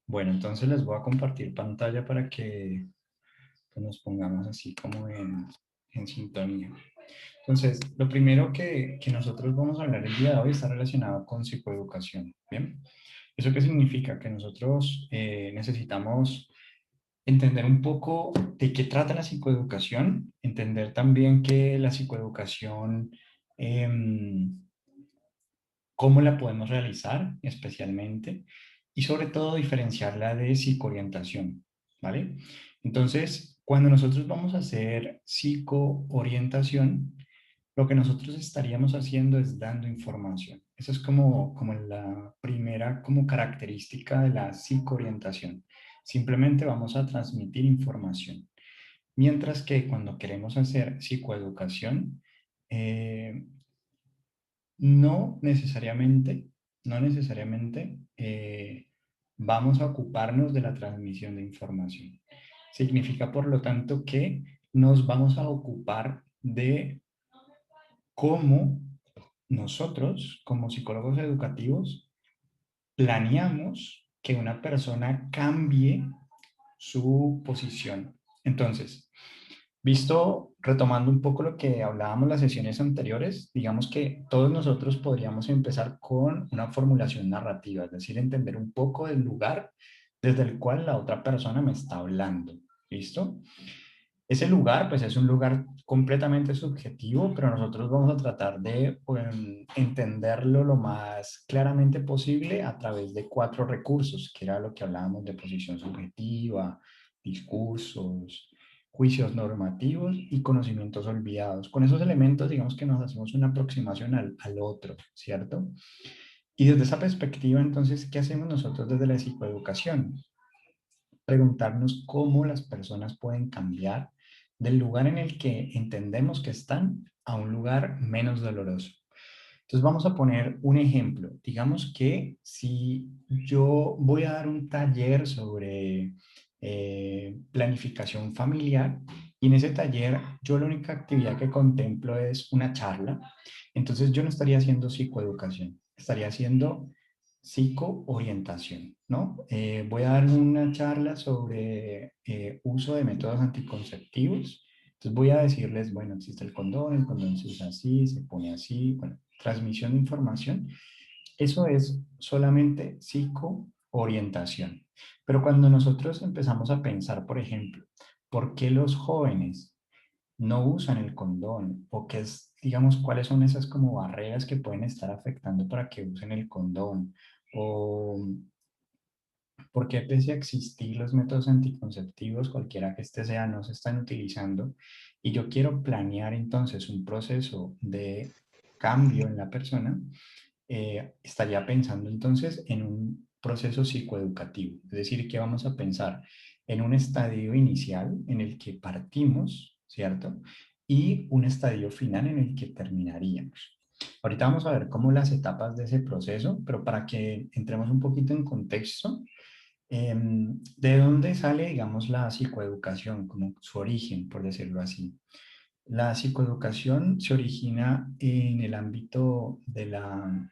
Bueno, entonces les voy a compartir pantalla para que pues, nos pongamos así como en sintonía. Entonces, lo primero que nosotros vamos a hablar el día de hoy está relacionado con psicoeducación. ¿Bien? ¿Eso qué significa? Que nosotros necesitamos entender un poco de qué trata la psicoeducación, entender también que la psicoeducación, em, cómo la podemos realizar especialmente y sobre todo diferenciarla de psicoorientación, ¿vale? Entonces, cuando nosotros vamos a hacer psicoorientación, lo que nosotros estaríamos haciendo es dando información. Esa es como la primera como característica de la psicoorientación. Simplemente vamos a transmitir información. Mientras que cuando queremos hacer psicoeducación, eh, no necesariamente, no necesariamente vamos a ocuparnos de la transmisión de información. Significa, por lo tanto, que nos vamos a ocupar de cómo nosotros, como psicólogos educativos, planeamos que una persona cambie su posición. Entonces, visto, retomando un poco lo que hablábamos en las sesiones anteriores, digamos que todos nosotros podríamos empezar con una formulación narrativa, es decir, entender un poco del lugar desde el cual la otra persona me está hablando. ¿Listo? Ese lugar, pues es un lugar completamente subjetivo, pero nosotros vamos a tratar de entenderlo lo más claramente posible a través de cuatro recursos, que era lo que hablábamos de posición subjetiva, discursos, juicios normativos y conocimientos olvidados. Con esos elementos, digamos que nos hacemos una aproximación al otro, ¿cierto? Y desde esa perspectiva, entonces, ¿qué hacemos nosotros desde la psicoeducación? Preguntarnos cómo las personas pueden cambiar del lugar en el que entendemos que están a un lugar menos doloroso. Entonces vamos a poner un ejemplo. Digamos que si yo voy a dar un taller sobre planificación familiar y en ese taller yo la única actividad que contemplo es una charla, entonces yo no estaría haciendo psicoeducación, estaría haciendo psicoorientación, ¿no? Voy a dar una charla sobre uso de métodos anticonceptivos. Entonces voy a decirles, bueno, existe el condón se usa así, se pone así, bueno, transmisión de información. Eso es solamente psicoorientación. Pero cuando nosotros empezamos a pensar, por ejemplo, ¿por qué los jóvenes no usan el condón? ¿O qué es, digamos, cuáles son esas como barreras que pueden estar afectando para que usen el condón? ¿O por qué pese a existir los métodos anticonceptivos, cualquiera que este sea, no se están utilizando? Y yo quiero planear entonces un proceso de cambio en la persona, estaría pensando entonces en un proceso psicoeducativo, es decir, que vamos a pensar en un estadio inicial en el que partimos, ¿cierto? Y un estadio final en el que terminaríamos. Ahorita vamos a ver cómo las etapas de ese proceso, pero para que entremos un poquito en contexto, ¿de dónde sale, digamos, la psicoeducación, como su origen, por decirlo así? La psicoeducación se origina en el ámbito de la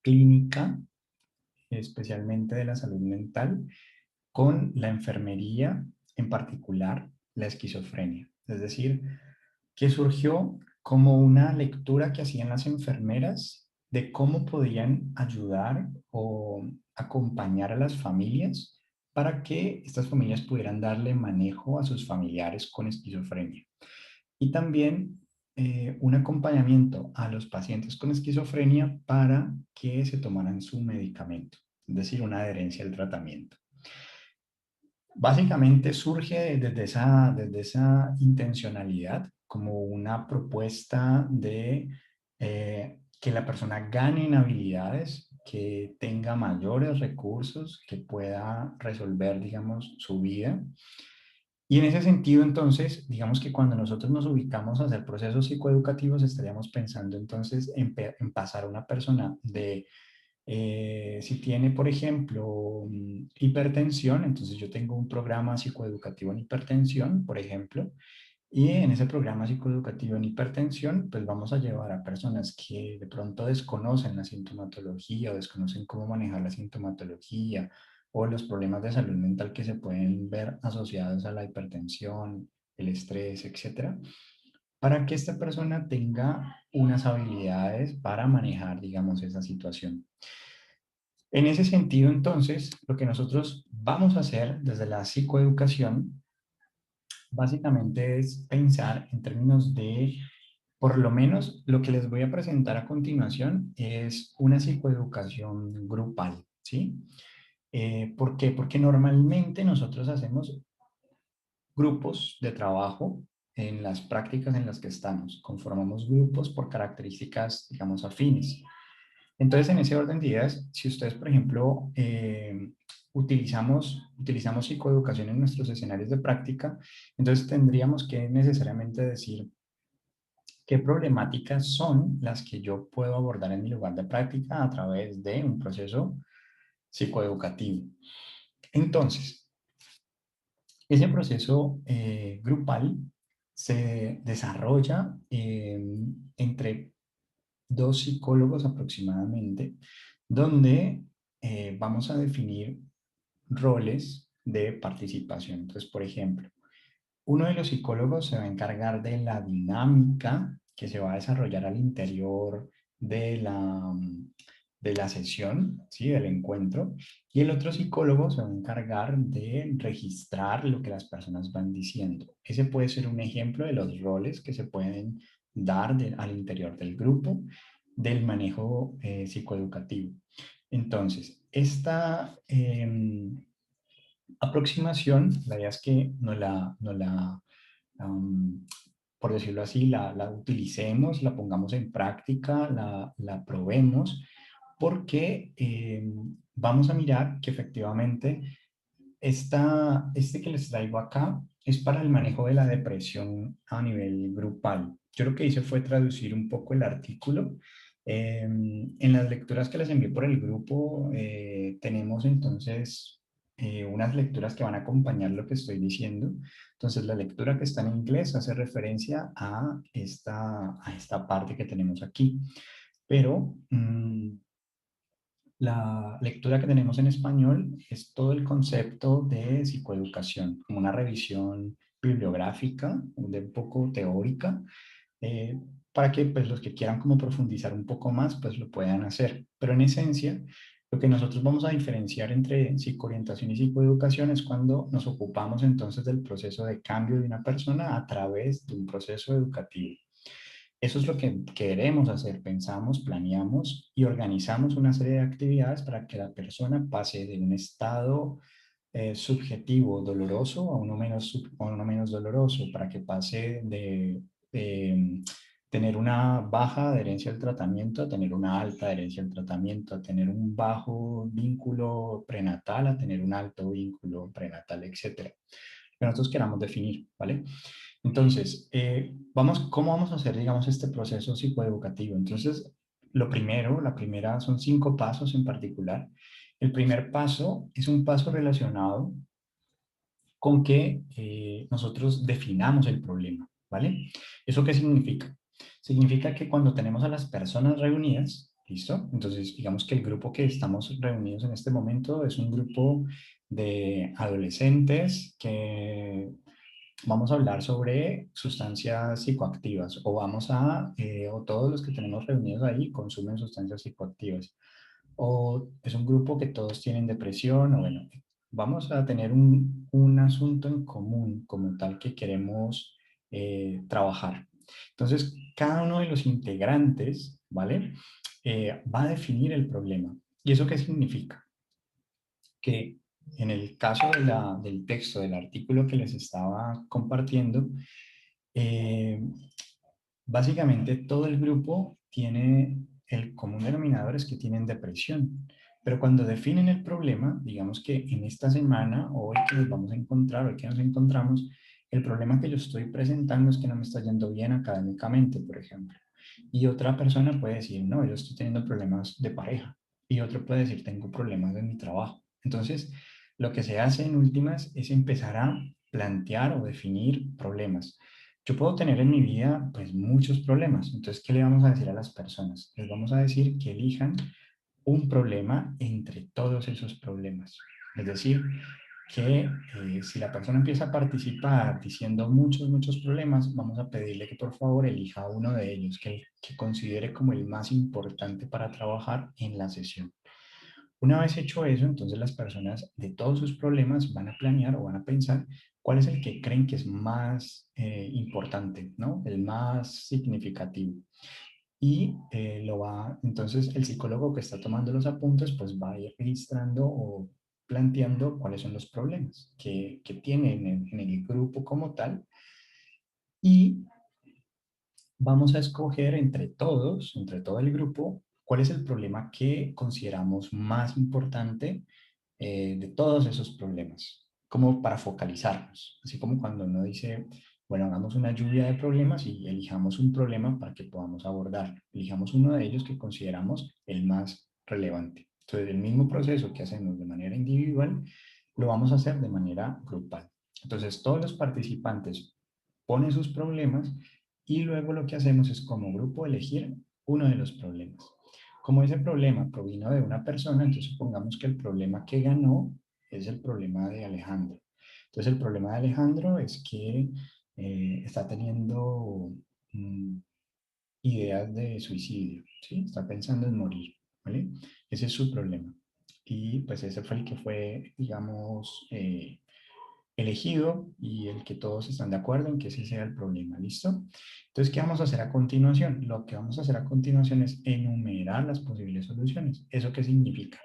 clínica, especialmente de la salud mental, con la enfermería, en particular la esquizofrenia. Es decir, que surgió como una lectura que hacían las enfermeras de cómo podían ayudar o acompañar a las familias para que estas familias pudieran darle manejo a sus familiares con esquizofrenia. Y también un acompañamiento a los pacientes con esquizofrenia para que se tomaran su medicamento, es decir, una adherencia al tratamiento. Básicamente surge desde esa intencionalidad como una propuesta de que la persona gane en habilidades, que tenga mayores recursos, que pueda resolver, digamos, su vida. Y en ese sentido, entonces, digamos que cuando nosotros nos ubicamos a hacer procesos psicoeducativos, estaríamos pensando entonces en pasar a una persona de si tiene, por ejemplo, hipertensión, entonces yo tengo un programa psicoeducativo en hipertensión, por ejemplo, y en ese programa psicoeducativo en hipertensión, pues vamos a llevar a personas que de pronto desconocen la sintomatología o desconocen cómo manejar la sintomatología o los problemas de salud mental que se pueden ver asociados a la hipertensión, el estrés, etcétera, para que esta persona tenga unas habilidades para manejar, digamos, esa situación. En ese sentido, entonces, lo que nosotros vamos a hacer desde la psicoeducación, básicamente es pensar en términos de, por lo menos, lo que les voy a presentar a continuación es una psicoeducación grupal, ¿sí? ¿Por qué? Porque normalmente nosotros hacemos grupos de trabajo en las prácticas en las que estamos. Conformamos grupos por características, digamos, afines. Entonces, en ese orden de ideas, si ustedes, por ejemplo, utilizamos psicoeducación en nuestros escenarios de práctica, entonces tendríamos que necesariamente decir qué problemáticas son las que yo puedo abordar en mi lugar de práctica a través de un proceso psicoeducativo. Entonces, ese proceso grupal se desarrolla entre dos psicólogos aproximadamente, donde vamos a definir roles de participación. Entonces, por ejemplo, uno de los psicólogos se va a encargar de la dinámica que se va a desarrollar al interior de de la sesión, ¿sí? Del encuentro, y el otro psicólogo se va a encargar de registrar lo que las personas van diciendo. Ese puede ser un ejemplo de los roles que se pueden dar al interior del grupo del manejo psicoeducativo. Entonces, esta aproximación, la idea es que um, por decirlo así, la utilicemos, la pongamos en práctica, la probemos, porque vamos a mirar que efectivamente este que les traigo acá es para el manejo de la depresión a nivel grupal. Yo lo que hice fue traducir un poco el artículo. En las lecturas que les envié por el grupo, tenemos entonces unas lecturas que van a acompañar lo que estoy diciendo. Entonces, la lectura que está en inglés hace referencia a esta parte que tenemos aquí. Pero la lectura que tenemos en español es todo el concepto de psicoeducación, como una revisión bibliográfica, de un poco teórica, eh, para que pues, los que quieran como profundizar un poco más, pues lo puedan hacer. Pero en esencia, lo que nosotros vamos a diferenciar entre psicoorientación y psicoeducación es cuando nos ocupamos entonces del proceso de cambio de una persona a través de un proceso educativo. Eso es lo que queremos hacer. Pensamos, planeamos y organizamos una serie de actividades para que la persona pase de un estado subjetivo doloroso a a uno menos doloroso, para que pase de tener una baja adherencia al tratamiento a tener una alta adherencia al tratamiento, a tener un bajo vínculo prenatal a tener un alto vínculo prenatal, etcétera. Que nosotros queramos definir, ¿vale? Entonces, ¿cómo vamos a hacer, digamos, este proceso psicoeducativo? Entonces, la primera, son 5 pasos en particular. El primer paso es un paso relacionado con que nosotros definamos el problema, ¿vale? ¿Eso qué significa? Significa que cuando tenemos a las personas reunidas, ¿listo? Entonces, digamos que el grupo que estamos reunidos en este momento es un grupo de adolescentes que vamos a hablar sobre sustancias psicoactivas o todos los que tenemos reunidos ahí consumen sustancias psicoactivas. O es un grupo que todos tienen depresión, o bueno, vamos a tener un asunto en común como tal que queremos trabajar. Entonces, cada uno de los integrantes, ¿vale? Va a definir el problema. ¿Y eso qué significa? Que en el caso del texto, del artículo que les estaba compartiendo, eh, básicamente todo el grupo tiene el común denominador es que tienen depresión. Pero cuando definen el problema, digamos que en esta semana, hoy que nos vamos a encontrar, hoy que nos encontramos, el problema que yo estoy presentando es que no me está yendo bien académicamente, por ejemplo. Y otra persona puede decir, no, yo estoy teniendo problemas de pareja. Y otro puede decir, tengo problemas en mi trabajo. Entonces, lo que se hace en últimas es empezar a plantear o definir problemas. Yo puedo tener en mi vida pues muchos problemas. Entonces, ¿qué le vamos a decir a las personas? Les vamos a decir que elijan un problema entre todos esos problemas. Es decir, que si la persona empieza a participar diciendo muchos problemas, vamos a pedirle que por favor elija uno de ellos, que considere como el más importante para trabajar en la sesión. Una vez hecho eso, entonces las personas de todos sus problemas van a planear o van a pensar cuál es el que creen que es más importante, ¿no? El más significativo. Y entonces el psicólogo que está tomando los apuntes, pues va a ir registrando o planteando cuáles son los problemas que tienen en el grupo como tal. Y vamos a escoger entre todos, entre todo el grupo, cuál es el problema que consideramos más importante de todos esos problemas, como para focalizarnos, así como cuando uno dice, bueno, hagamos una lluvia de problemas y elijamos un problema para que podamos abordar, elijamos uno de ellos que consideramos el más relevante. Entonces, el mismo proceso que hacemos de manera individual, lo vamos a hacer de manera grupal. Entonces, todos los participantes ponen sus problemas y luego lo que hacemos es como grupo elegir uno de los problemas. Como ese problema provino de una persona, entonces supongamos que el problema que ganó es el problema de Alejandro. Entonces el problema de Alejandro es que está teniendo mm, ideas de suicidio, ¿sí? Está pensando en morir, ¿vale? Ese es su problema. Y pues ese fue el que fue, digamos, elegido y el que todos están de acuerdo en que ese sea el problema, ¿listo? Entonces, ¿qué vamos a hacer a continuación? Lo que vamos a hacer a continuación es enumerar las posibles soluciones. ¿Eso qué significa?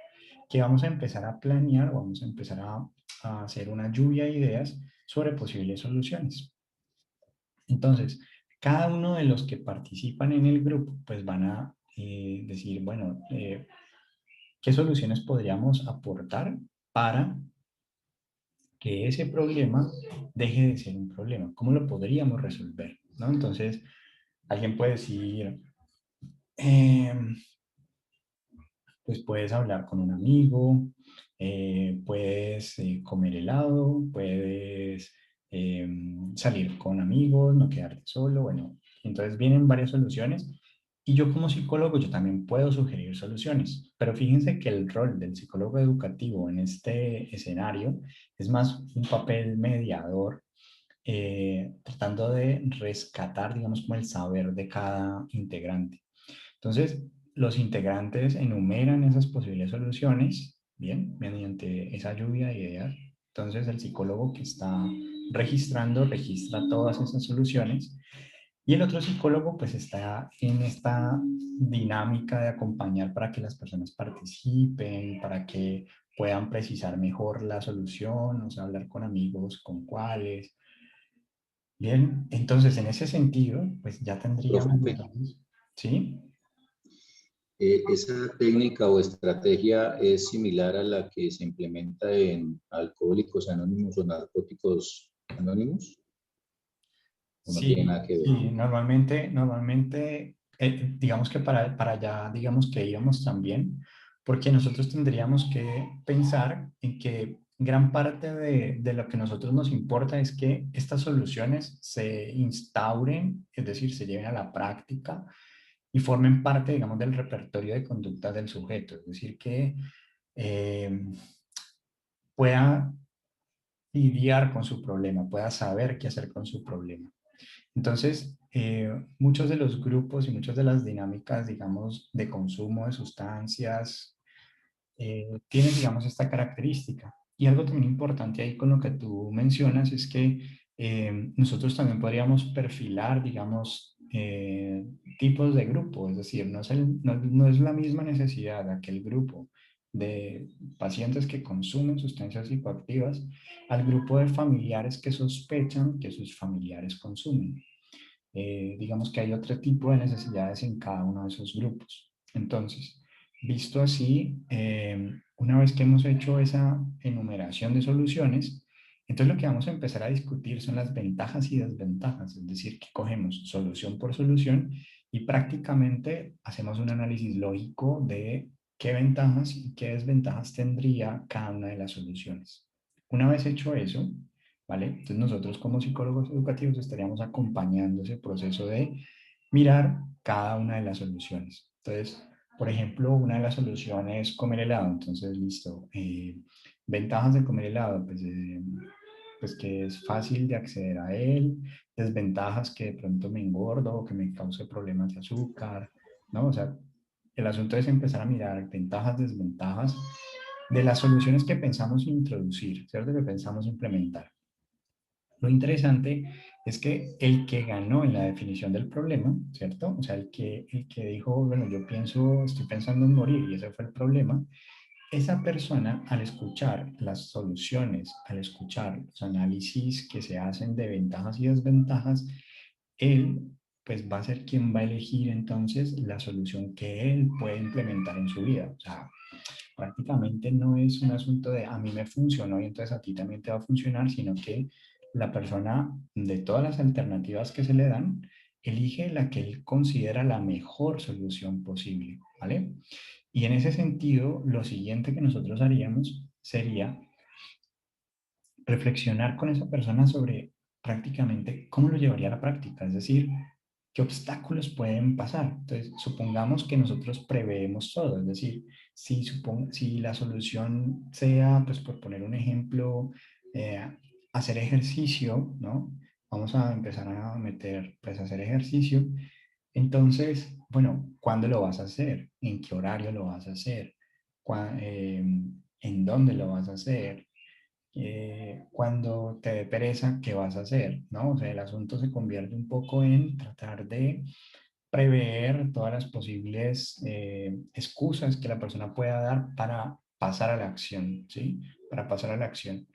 Que vamos a empezar a planear o vamos a empezar a hacer una lluvia de ideas sobre posibles soluciones. Entonces, cada uno de los que participan en el grupo, pues van a decir, bueno, ¿qué soluciones podríamos aportar para que ese problema deje de ser un problema? ¿Cómo lo podríamos resolver? ¿No? Entonces, alguien puede decir, eh, pues puedes hablar con un amigo, puedes comer helado, puedes eh, salir con amigos, no quedarte solo, bueno, entonces vienen varias soluciones y yo como psicólogo yo también puedo sugerir soluciones, pero fíjense que el rol del psicólogo educativo en este escenario es más un papel mediador, tratando de rescatar, digamos, como el saber de cada integrante. Entonces, los integrantes enumeran esas posibles soluciones, bien, mediante esa lluvia de ideas. Entonces, el psicólogo que está registrando registra todas esas soluciones y el otro psicólogo pues está en esta dinámica de acompañar para que las personas participen, para que puedan precisar mejor la solución, o sea, hablar con amigos, con cuáles. Bien, entonces en ese sentido, pues ya tendríamos Profe, entonces, ¿sí? esa técnica o estrategia es similar a la que se implementa en Alcohólicos Anónimos o Narcóticos Anónimos, o no tiene Sí, nada que ver. sí, normalmente, digamos que para allá, digamos que íbamos también, porque nosotros tendríamos que pensar en que gran parte de lo que a nosotros nos importa es que estas soluciones se instauren, es decir, se lleven a la práctica y formen parte, digamos, del repertorio de conductas del sujeto, es decir, que eh, pueda lidiar con su problema, pueda saber qué hacer con su problema. Entonces, muchos de los grupos y muchas de las dinámicas, digamos, de consumo de sustancias, tienen, digamos, esta característica. Y algo también importante ahí con lo que tú mencionas es que nosotros también podríamos perfilar, digamos, tipos de grupo, es decir, no es la misma necesidad de aquel grupo de pacientes que consumen sustancias psicoactivas al grupo de familiares que sospechan que sus familiares consumen. Digamos que hay otro tipo de necesidades en cada uno de esos grupos. Entonces, visto así, una vez que hemos hecho esa enumeración de soluciones, entonces lo que vamos a empezar a discutir son las ventajas y desventajas, es decir, que cogemos solución por solución y prácticamente hacemos un análisis lógico de qué ventajas y qué desventajas tendría cada una de las soluciones. Una vez hecho eso, ¿vale? Entonces nosotros como psicólogos educativos estaríamos acompañando ese proceso de mirar cada una de las soluciones. Entonces, por ejemplo, una de las soluciones es comer helado. Entonces, listo, ventajas de comer helado, pues que es fácil de acceder a él, desventajas que de pronto me engordo o que me cause problemas de azúcar, ¿no? O sea, el asunto es empezar a mirar ventajas, desventajas de las soluciones que pensamos introducir, ¿cierto? Que pensamos implementar. Lo interesante es que el que ganó en la definición del problema, ¿cierto? O sea, el que dijo, bueno, estoy pensando en morir y ese fue el problema, esa persona al escuchar las soluciones, al escuchar los análisis que se hacen de ventajas y desventajas, él pues va a ser quien va a elegir entonces la solución que él puede implementar en su vida. O sea, prácticamente no es un asunto de a mí me funcionó y entonces a ti también te va a funcionar, sino que la persona de todas las alternativas que se le dan, elige la que él considera la mejor solución posible, ¿vale? Y en ese sentido, lo siguiente que nosotros haríamos sería reflexionar con esa persona sobre prácticamente cómo lo llevaría a la práctica, es decir, qué obstáculos pueden pasar. Entonces, supongamos que nosotros preveemos todo, es decir, si la solución sea, pues por poner un ejemplo, eh, hacer ejercicio, ¿no? Vamos a empezar a meter, pues, hacer ejercicio. Entonces, bueno, ¿cuándo lo vas a hacer? ¿En qué horario lo vas a hacer? ¿En dónde lo vas a hacer? Cuando te dé pereza, ¿qué vas a hacer? ¿No? O sea, el asunto se convierte un poco en tratar de prever todas las posibles excusas que la persona pueda dar para pasar a la acción, ¿sí? Para pasar a la acción.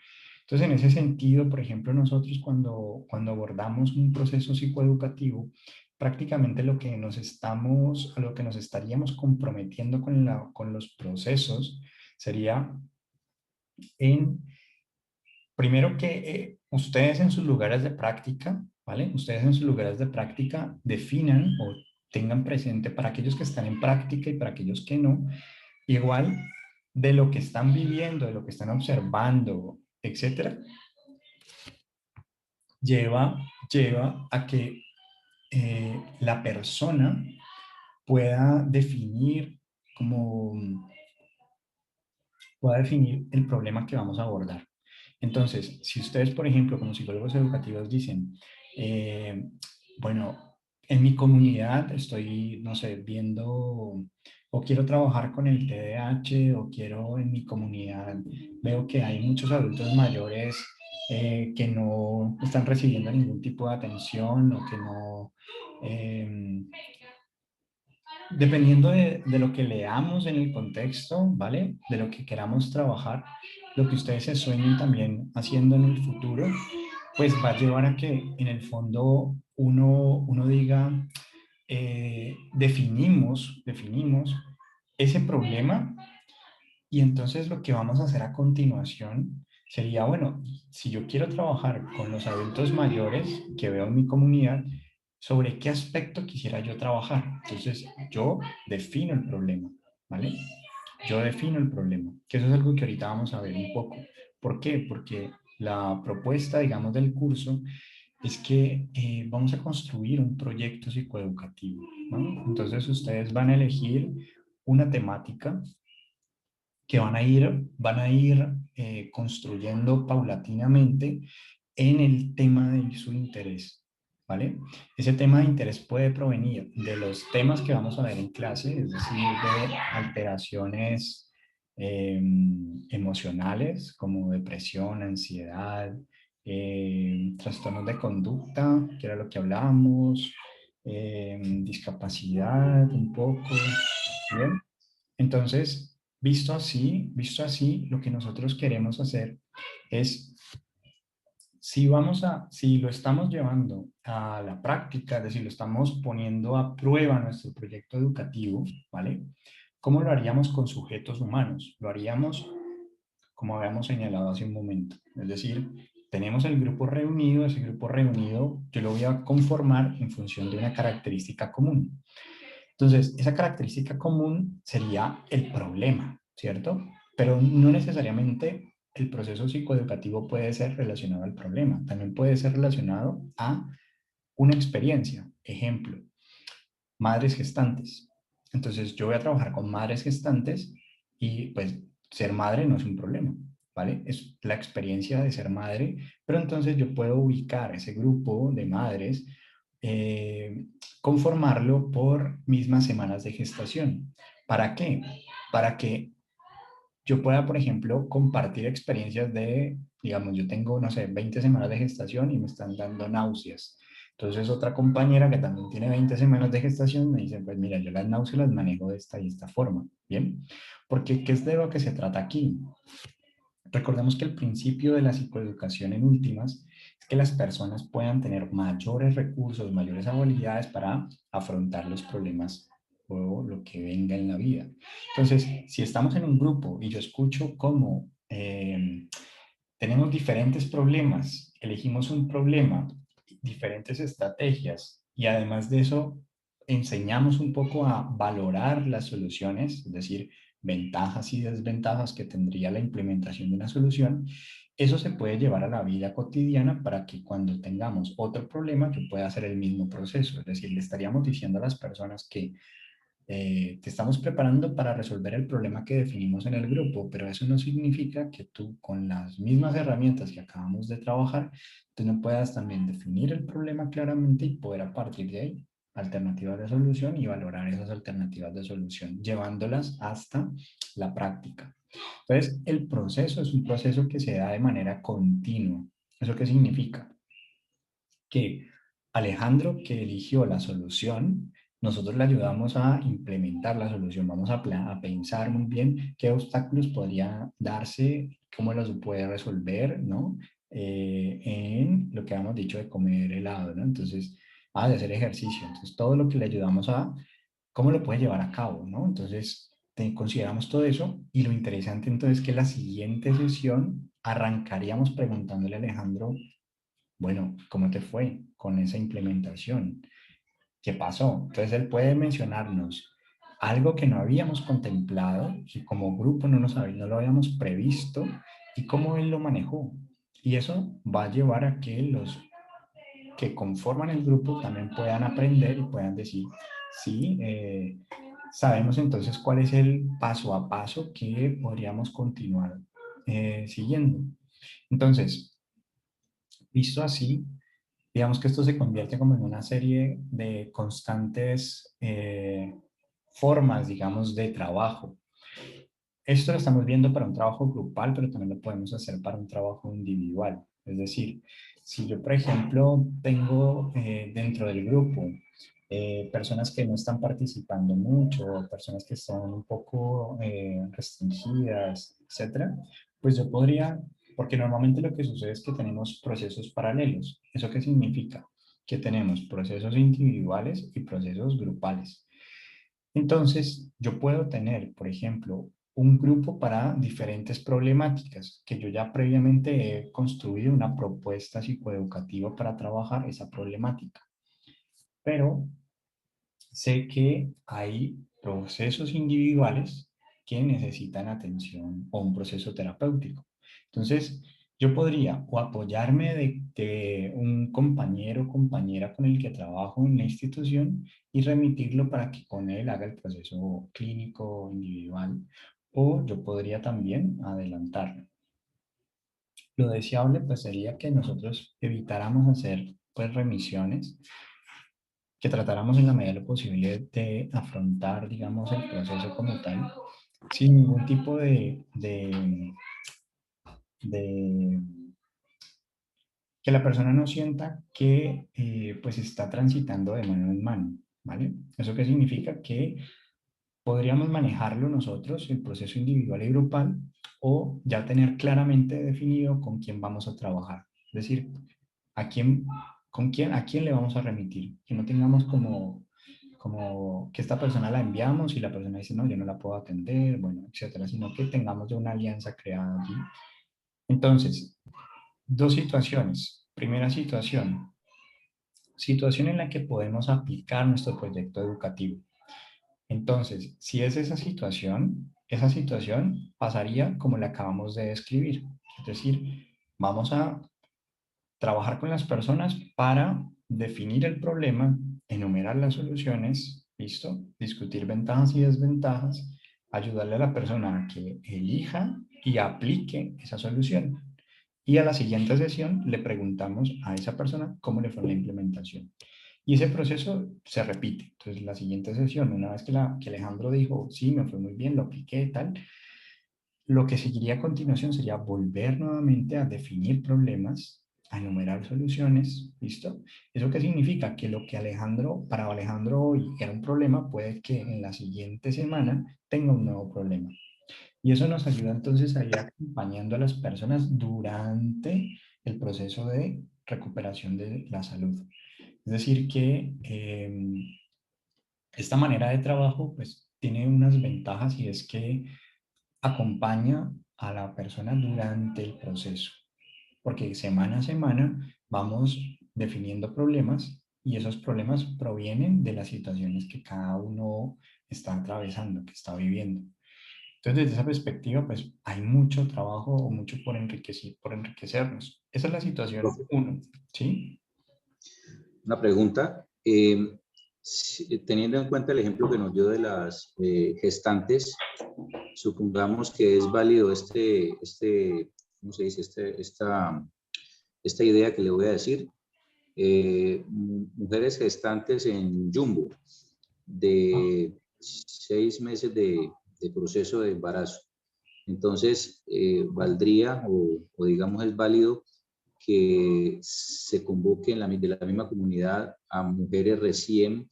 Entonces, en ese sentido, por ejemplo, nosotros cuando abordamos un proceso psicoeducativo, prácticamente a lo que nos estaríamos comprometiendo con los procesos sería en primero que ustedes en sus lugares de práctica, ¿vale? Ustedes en sus lugares de práctica definan o tengan presente para aquellos que están en práctica y para aquellos que no, igual de lo que están viviendo, de lo que están observando, etcétera, lleva a que la persona pueda definir como pueda definir el problema que vamos a abordar. Entonces, si ustedes, por ejemplo, como psicólogos educativos dicen, eh, bueno, en mi comunidad estoy, no sé, viendo o quiero trabajar con el TDAH o quiero en mi comunidad, veo que hay muchos adultos mayores que no están recibiendo ningún tipo de atención o que no, eh, dependiendo de lo que leamos en el contexto, ¿vale? De lo que queramos trabajar, lo que ustedes se sueñen también haciendo en el futuro, pues va a llevar a que en el fondo uno diga, definimos ese problema y entonces lo que vamos a hacer a continuación sería, bueno, si yo quiero trabajar con los adultos mayores que veo en mi comunidad, ¿sobre qué aspecto quisiera yo trabajar? Entonces yo defino el problema, ¿vale? Yo defino el problema, que eso es algo que ahorita vamos a ver un poco. ¿Por qué? Porque la propuesta, digamos, del curso es que vamos a construir un proyecto psicoeducativo, ¿no? Entonces ustedes van a elegir una temática que van a ir construyendo paulatinamente en el tema de su interés, ¿vale? Ese tema de interés puede provenir de los temas que vamos a ver en clase, es decir, de alteraciones emocionales como depresión, ansiedad, trastornos de conducta, que era lo que hablábamos, discapacidad un poco, ¿bien? Entonces, visto así, lo que nosotros queremos hacer es, si lo estamos llevando a la práctica, es decir, lo estamos poniendo a prueba nuestro proyecto educativo, ¿vale? ¿Cómo lo haríamos con sujetos humanos? Lo haríamos como habíamos señalado hace un momento. Es decir, tenemos el grupo reunido, ese grupo reunido yo lo voy a conformar en función de una característica común. Entonces, esa característica común sería el problema, ¿cierto? Pero no necesariamente el proceso psicoeducativo puede ser relacionado al problema, también puede ser relacionado a una experiencia. Ejemplo, madres gestantes. Entonces, yo voy a trabajar con madres gestantes y pues ser madre no es un problema, ¿vale? Es la experiencia de ser madre, pero entonces yo puedo ubicar ese grupo de madres, eh, conformarlo por mismas semanas de gestación. ¿Para qué? Para que yo pueda, por ejemplo, compartir experiencias de, digamos, yo tengo, no sé, 20 semanas de gestación y me están dando náuseas. Entonces otra compañera que también tiene 20 semanas de gestación me dice, pues mira, yo las náuseas las manejo de esta y esta forma, ¿bien? Porque ¿qué es de lo que se trata aquí? Recordemos que el principio de la psicoeducación en últimas es que las personas puedan tener mayores recursos, mayores habilidades para afrontar los problemas o lo que venga en la vida. Entonces, si estamos en un grupo y yo escucho cómo tenemos diferentes problemas, elegimos un problema, diferentes estrategias y además de eso enseñamos un poco a valorar las soluciones, es decir, ventajas y desventajas que tendría la implementación de una solución, eso se puede llevar a la vida cotidiana para que cuando tengamos otro problema yo pueda hacer el mismo proceso. Es decir, le estaríamos diciendo a las personas que te estamos preparando para resolver el problema que definimos en el grupo, pero eso no significa que tú con las mismas herramientas que acabamos de trabajar, tú no puedas también definir el problema claramente y poder a partir de ahí alternativas de solución y valorar esas alternativas de solución, llevándolas hasta la práctica. Entonces, el proceso es un proceso que se da de manera continua. ¿Eso qué significa? Que Alejandro, que eligió la solución, nosotros le ayudamos a implementar la solución. Vamos a pensar muy bien qué obstáculos podría darse, cómo los puede resolver, ¿no? En lo que habíamos dicho de comer helado, ¿no? Entonces, de hacer ejercicio. Entonces, todo lo que le ayudamos a, cómo lo puede llevar a cabo, ¿no? Entonces, consideramos todo eso y lo interesante entonces es que la siguiente sesión arrancaríamos preguntándole a Alejandro, bueno, ¿cómo te fue con esa implementación? ¿Qué pasó? Entonces él puede mencionarnos algo que no habíamos contemplado y como grupo no lo habíamos previsto y cómo él lo manejó. Y eso va a llevar a que los que conforman el grupo también puedan aprender y puedan decir, sí, sabemos entonces cuál es el paso a paso que podríamos continuar siguiendo. Entonces, visto así, digamos que esto se convierte como en una serie de constantes formas, digamos, de trabajo. Esto lo estamos viendo para un trabajo grupal, pero también lo podemos hacer para un trabajo individual. Es decir, si yo, por ejemplo, tengo dentro del grupo personas que no están participando mucho, personas que son un poco restringidas, etcétera, pues yo podría, porque normalmente lo que sucede es que tenemos procesos paralelos. ¿Eso qué significa? Que tenemos procesos individuales y procesos grupales. Entonces, yo puedo tener, por ejemplo, un grupo para diferentes problemáticas que yo ya previamente he construido una propuesta psicoeducativa para trabajar esa problemática. Pero sé que hay procesos individuales que necesitan atención o un proceso terapéutico. Entonces, yo podría o apoyarme de un compañero o compañera con el que trabajo en la institución y remitirlo para que con él haga el proceso clínico individual, o yo podría también adelantarlo. Lo deseable pues sería que nosotros evitáramos hacer pues remisiones, que tratáramos en la medida de lo posible de afrontar, digamos, el proceso como tal, sin ningún tipo de que la persona no sienta que pues está transitando de mano en mano, ¿vale? ¿Eso qué significa? Que podríamos manejarlo nosotros, el proceso individual y grupal, o ya tener claramente definido con quién vamos a trabajar. Es decir, a quién, a quién le vamos a remitir. Que no tengamos como que esta persona la enviamos y la persona dice, no, yo no la puedo atender, bueno, etcétera, sino que tengamos ya una alianza creada allí. Entonces, dos situaciones. Primera situación, situación en la que podemos aplicar nuestro proyecto educativo. Entonces, si es esa situación pasaría como la acabamos de describir. Es decir, vamos a trabajar con las personas para definir el problema, enumerar las soluciones, ¿listo? Discutir ventajas y desventajas, ayudarle a la persona a que elija y aplique esa solución. Y a la siguiente sesión le preguntamos a esa persona cómo le fue la implementación. Y ese proceso se repite. Entonces, la siguiente sesión, una vez que Alejandro dijo, sí, me fue muy bien, lo apliqué, tal, lo que seguiría a continuación sería volver nuevamente a definir problemas, a enumerar soluciones, ¿listo? ¿Eso qué significa? Que lo que para Alejandro hoy era un problema, puede que en la siguiente semana tenga un nuevo problema. Y eso nos ayuda entonces a ir acompañando a las personas durante el proceso de recuperación de la salud. Es decir, que esta manera de trabajo pues tiene unas ventajas y es que acompaña a la persona durante el proceso, porque semana a semana vamos definiendo problemas y esos problemas provienen de las situaciones que cada uno está atravesando, que está viviendo. Entonces, desde esa perspectiva, pues hay mucho trabajo o mucho por enriquecernos. Esa es la situación Profe, uno, ¿sí? una pregunta. Teniendo en cuenta el ejemplo que nos dio de las gestantes, supongamos que es válido ¿cómo se dice? Esta idea que le voy a decir. Mujeres gestantes en Jumbo de 6 meses de proceso de embarazo. Entonces, valdría o digamos es válido que se convoque de la misma comunidad a mujeres recién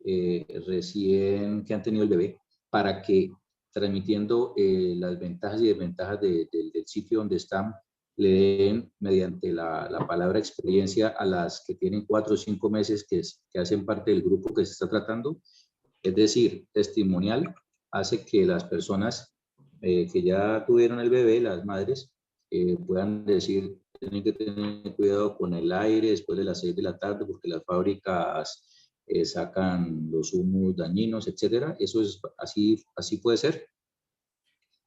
que han tenido el bebé para que transmitiendo las ventajas y desventajas del sitio donde están, le den mediante la palabra experiencia a las que tienen 4 o 5 meses que hacen parte del grupo que se está tratando. Es decir, testimonial hace que las personas que ya tuvieron el bebé, las madres, puedan decir, tienen que tener cuidado con el aire después de las 6 de la tarde porque las fábricas sacan los humos dañinos, etcétera. Eso es así puede ser.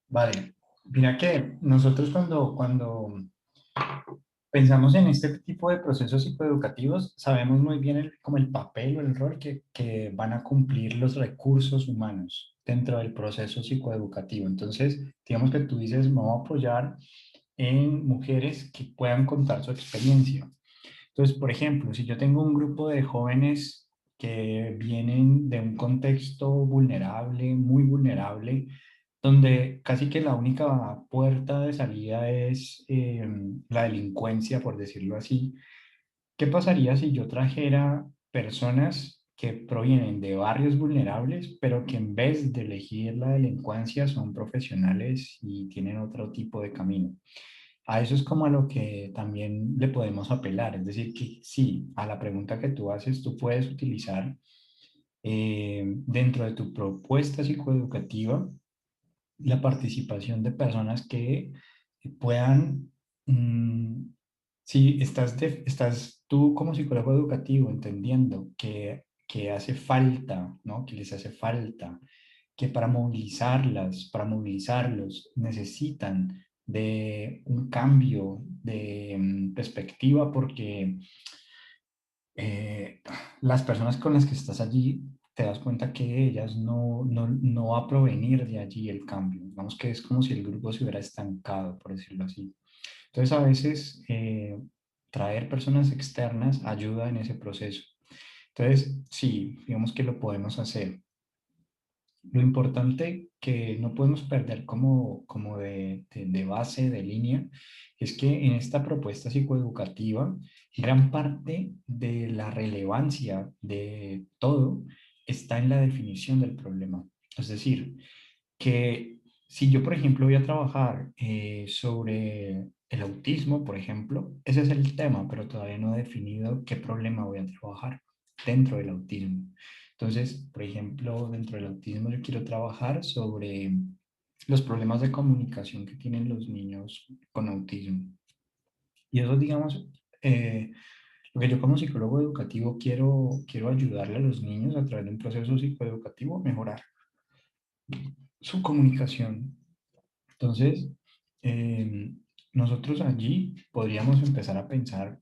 Vale. Mira que nosotros cuando pensamos en este tipo de procesos psicoeducativos, sabemos muy bien como el papel o el rol que van a cumplir los recursos humanos dentro del proceso psicoeducativo. Entonces, digamos que tú dices, me voy a apoyar en mujeres que puedan contar su experiencia. Entonces, por ejemplo, si yo tengo un grupo de jóvenes que vienen de un contexto vulnerable, muy vulnerable, donde casi que la única puerta de salida es la delincuencia, por decirlo así. ¿Qué pasaría si yo trajera personas que provienen de barrios vulnerables, pero que en vez de elegir la delincuencia son profesionales y tienen otro tipo de camino? A eso es como a lo que también le podemos apelar, es decir, que sí, a la pregunta que tú haces, tú puedes utilizar dentro de tu propuesta psicoeducativa la participación de personas que puedan, si estás tú como psicólogo educativo entendiendo que hace falta, ¿no? Que les hace falta, que para movilizarlos, necesitan de un cambio de perspectiva porque eh, las personas con las que estás allí, te das cuenta que ellas no va a provenir de allí el cambio. Digamos que es como si el grupo se hubiera estancado, por decirlo así. Entonces, a veces traer personas externas ayuda en ese proceso. Entonces, sí, digamos que lo podemos hacer. Lo importante que no podemos perder como de base, de línea, es que en esta propuesta psicoeducativa, gran parte de la relevancia de todo está en la definición del problema. Es decir, que si yo, por ejemplo, voy a trabajar sobre el autismo, por ejemplo, ese es el tema, pero todavía no he definido qué problema voy a trabajar dentro del autismo. Entonces, por ejemplo, dentro del autismo yo quiero trabajar sobre los problemas de comunicación que tienen los niños con autismo. Y eso, digamos, lo que yo como psicólogo educativo quiero ayudarle a los niños a través de un proceso psicoeducativo a mejorar su comunicación. Entonces, eh, nosotros allí podríamos empezar a pensar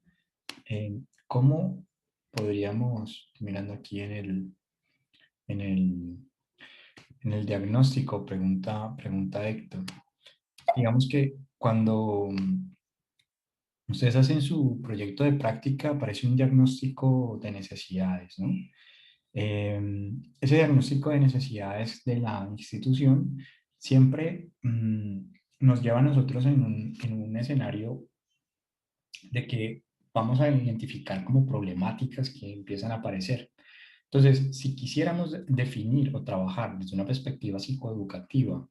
en cómo podríamos, mirando aquí en el, en el diagnóstico, pregunta Héctor, digamos que cuando ustedes hacen su proyecto de práctica, aparece un diagnóstico de necesidades, ¿no? Ese diagnóstico de necesidades de la institución siempre nos lleva a nosotros en un escenario de que vamos a identificar como problemáticas que empiezan a aparecer. Entonces, si quisiéramos definir o trabajar desde una perspectiva psicoeducativa,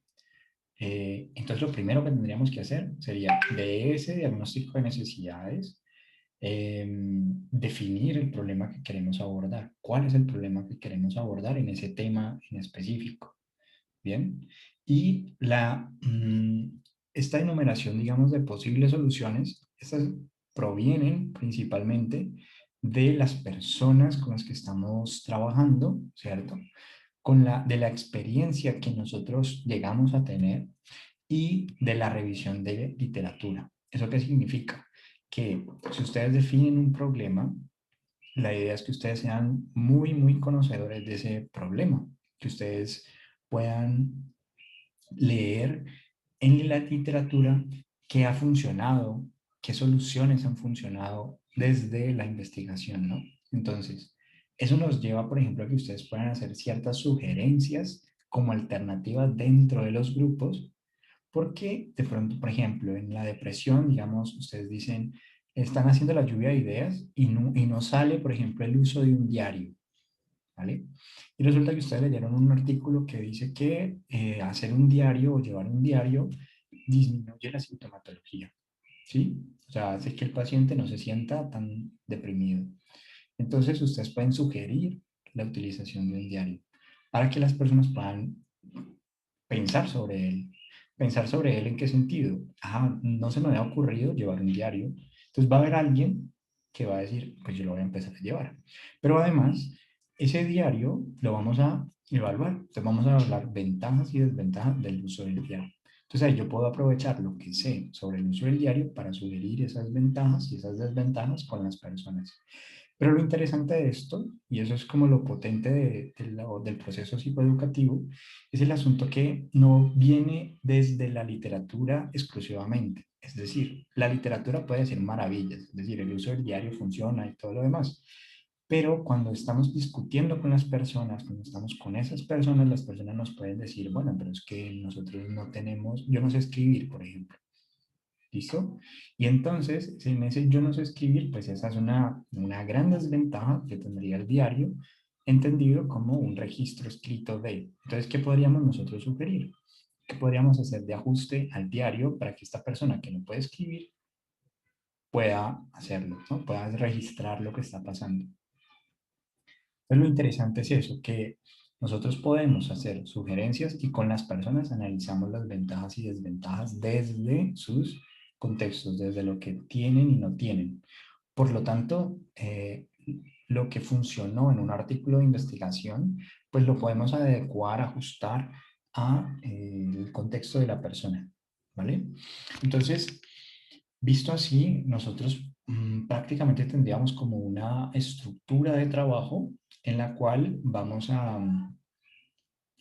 entonces lo primero que tendríamos que hacer sería de ese diagnóstico de necesidades, definir el problema que queremos abordar. ¿Cuál es el problema que queremos abordar en ese tema en específico? Bien. Y esta enumeración, digamos, de posibles soluciones, estas provienen principalmente de las personas con las que estamos trabajando, ¿cierto? De la experiencia que nosotros llegamos a tener y de la revisión de literatura. ¿Eso qué significa? Que si ustedes definen un problema, la idea es que ustedes sean muy, muy conocedores de ese problema, que ustedes puedan leer en la literatura qué ha funcionado, qué soluciones han funcionado desde la investigación, ¿no? Entonces, eso nos lleva, por ejemplo, a que ustedes puedan hacer ciertas sugerencias como alternativas dentro de los grupos, porque de pronto, por ejemplo, en la depresión, digamos, ustedes dicen, están haciendo la lluvia de ideas y no sale, por ejemplo, el uso de un diario. ¿Vale? Y resulta que ustedes leyeron un artículo que dice que hacer un diario o llevar un diario disminuye la sintomatología, ¿sí? O sea, hace que el paciente no se sienta tan deprimido. Entonces, ustedes pueden sugerir la utilización de un diario para que las personas puedan pensar sobre él. Pensar sobre él en qué sentido. Ah, no se me había ocurrido llevar un diario. Entonces va a haber alguien que va a decir, pues yo lo voy a empezar a llevar. Pero además, ese diario lo vamos a evaluar. Entonces vamos a hablar ventajas y desventajas del uso del diario. Entonces ahí yo puedo aprovechar lo que sé sobre el uso del diario para sugerir esas ventajas y esas desventajas con las personas. Pero lo interesante de esto, y eso es como lo potente del proceso psicoeducativo, es el asunto que no viene desde la literatura exclusivamente. Es decir, la literatura puede decir maravillas, es decir, el uso del diario funciona y todo lo demás. Pero cuando estamos discutiendo con las personas, cuando estamos con esas personas, las personas nos pueden decir, bueno, pero es que nosotros no tenemos, yo no sé escribir, por ejemplo. ¿Listo? Y entonces, en ese yo no sé escribir, pues esa es una gran desventaja que tendría el diario, entendido como un registro escrito de. Entonces, ¿qué podríamos nosotros sugerir? ¿Qué podríamos hacer de ajuste al diario para que esta persona que no puede escribir pueda hacerlo, ¿no? Pueda registrar lo que está pasando? Entonces, lo interesante es eso, que nosotros podemos hacer sugerencias y con las personas analizamos las ventajas y desventajas desde sus contextos, desde lo que tienen y no tienen. Por lo tanto, lo que funcionó en un artículo de investigación, pues lo podemos adecuar, ajustar a el contexto de la persona, ¿vale? Entonces, visto así, nosotros prácticamente tendríamos como una estructura de trabajo en la cual vamos a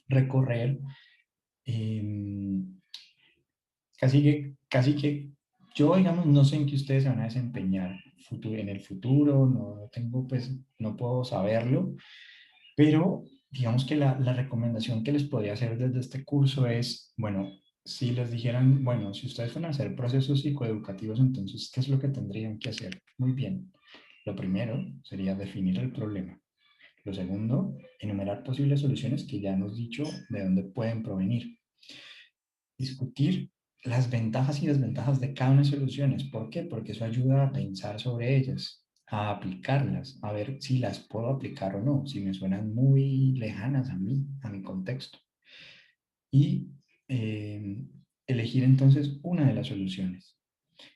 recorrer eh, casi que yo, digamos, no sé en qué ustedes se van a desempeñar en el futuro, no tengo, pues, no puedo saberlo, pero digamos que la recomendación que les podría hacer desde este curso es, bueno, si les dijeran, bueno, si ustedes van a hacer procesos psicoeducativos, entonces, ¿qué es lo que tendrían que hacer? Muy bien. Lo primero sería definir el problema. Lo segundo, enumerar posibles soluciones que ya hemos dicho de dónde pueden provenir. Discutir las ventajas y desventajas de cada una de las soluciones. ¿Por qué? Porque eso ayuda a pensar sobre ellas, a aplicarlas, a ver si las puedo aplicar o no, si me suenan muy lejanas a mí, a mi contexto. Y eh, elegir entonces una de las soluciones.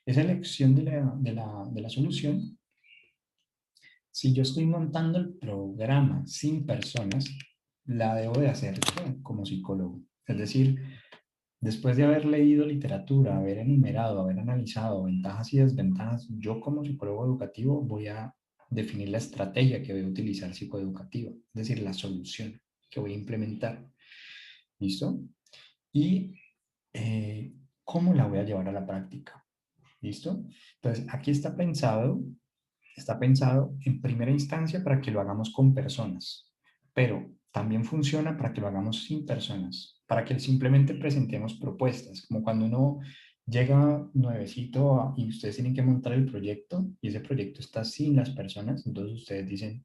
Esa elección de la solución, si yo estoy montando el programa sin personas, la debo de hacer yo como psicólogo. Es decir, después de haber leído literatura, haber enumerado, haber analizado ventajas y desventajas, yo como psicólogo educativo voy a definir la estrategia que voy a utilizar psicoeducativa, es decir, la solución que voy a implementar. ¿Listo? Y eh, cómo la voy a llevar a la práctica. ¿Listo? Entonces, aquí está pensado en primera instancia para que lo hagamos con personas, pero también funciona para que lo hagamos sin personas, para que simplemente presentemos propuestas, como cuando uno llega nuevecito y ustedes tienen que montar el proyecto y ese proyecto está sin las personas, entonces ustedes dicen,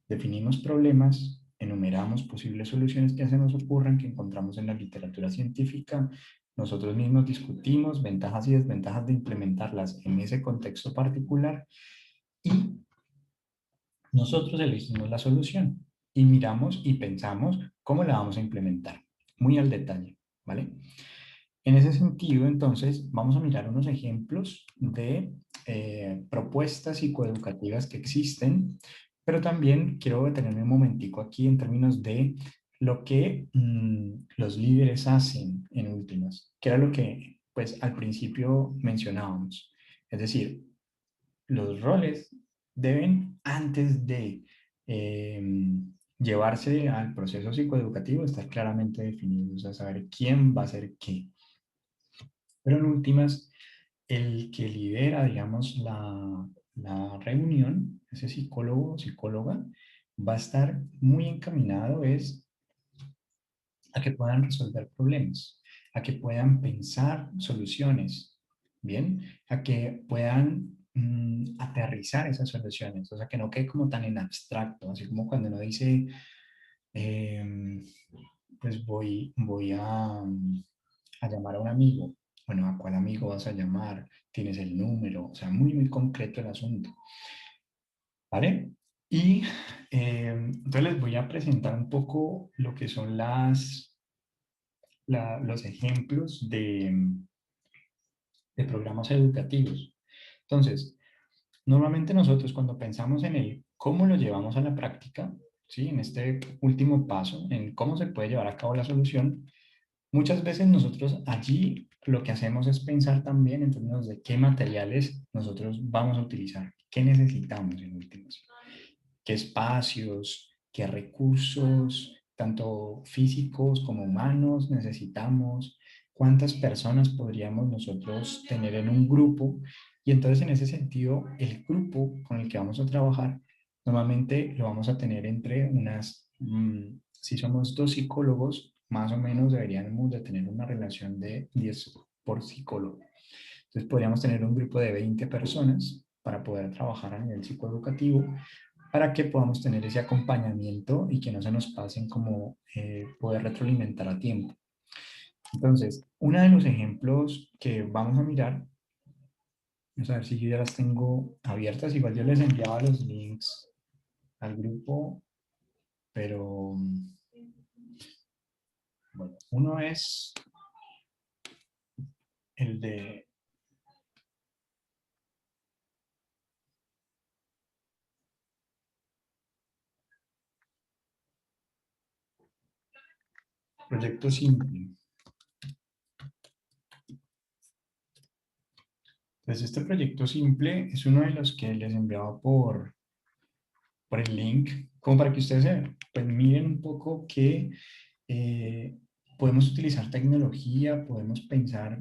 definimos problemas, enumeramos posibles soluciones que se nos ocurran, que encontramos en la literatura científica, nosotros mismos discutimos ventajas y desventajas de implementarlas en ese contexto particular y nosotros elegimos la solución y miramos y pensamos cómo la vamos a implementar, muy al detalle, ¿vale? En ese sentido, entonces, vamos a mirar unos ejemplos de propuestas psicoeducativas que existen, pero también quiero detenerme un momentico aquí en términos de lo que los líderes hacen en últimas, que era lo que, pues, al principio mencionábamos. Es decir, los roles deben, antes de llevarse al proceso psicoeducativo, estar claramente definidos, o sea, saber quién va a hacer qué. Pero en últimas, el que lidera, digamos, la reunión, ese psicólogo o psicóloga, va a estar muy encaminado es a que puedan resolver problemas, a que puedan pensar soluciones, ¿bien? A que puedan aterrizar esas soluciones, o sea, que no quede como tan en abstracto, así como cuando uno dice, em, pues voy a llamar a un amigo. Bueno, ¿a cuál amigo vas a llamar? ¿Tienes el número? O sea, muy, muy concreto el asunto, ¿vale? Y entonces les voy a presentar un poco lo que son los ejemplos de programas educativos. Entonces, normalmente nosotros cuando pensamos en el cómo lo llevamos a la práctica, ¿sí? En este último paso, en cómo se puede llevar a cabo la solución, muchas veces nosotros allí lo que hacemos es pensar también en términos de qué materiales nosotros vamos a utilizar, qué necesitamos en últimas, qué espacios, qué recursos, tanto físicos como humanos necesitamos, cuántas personas podríamos nosotros tener en un grupo. Y entonces en ese sentido, el grupo con el que vamos a trabajar, normalmente lo vamos a tener entre si somos dos psicólogos, más o menos deberíamos de tener una relación de 10 por psicólogo. Entonces podríamos tener un grupo de 20 personas para poder trabajar a nivel psicoeducativo, para que podamos tener ese acompañamiento y que no se nos pasen como poder retroalimentar a tiempo. Entonces, uno de los ejemplos que vamos a mirar, vamos a ver si yo ya las tengo abiertas, igual yo les enviaba los links al grupo, pero bueno, uno es el de Proyecto Simple. Entonces, este Proyecto Simple es uno de los que les enviaba por el link, como para que ustedes pues, miren un poco que eh, podemos utilizar tecnología, podemos pensar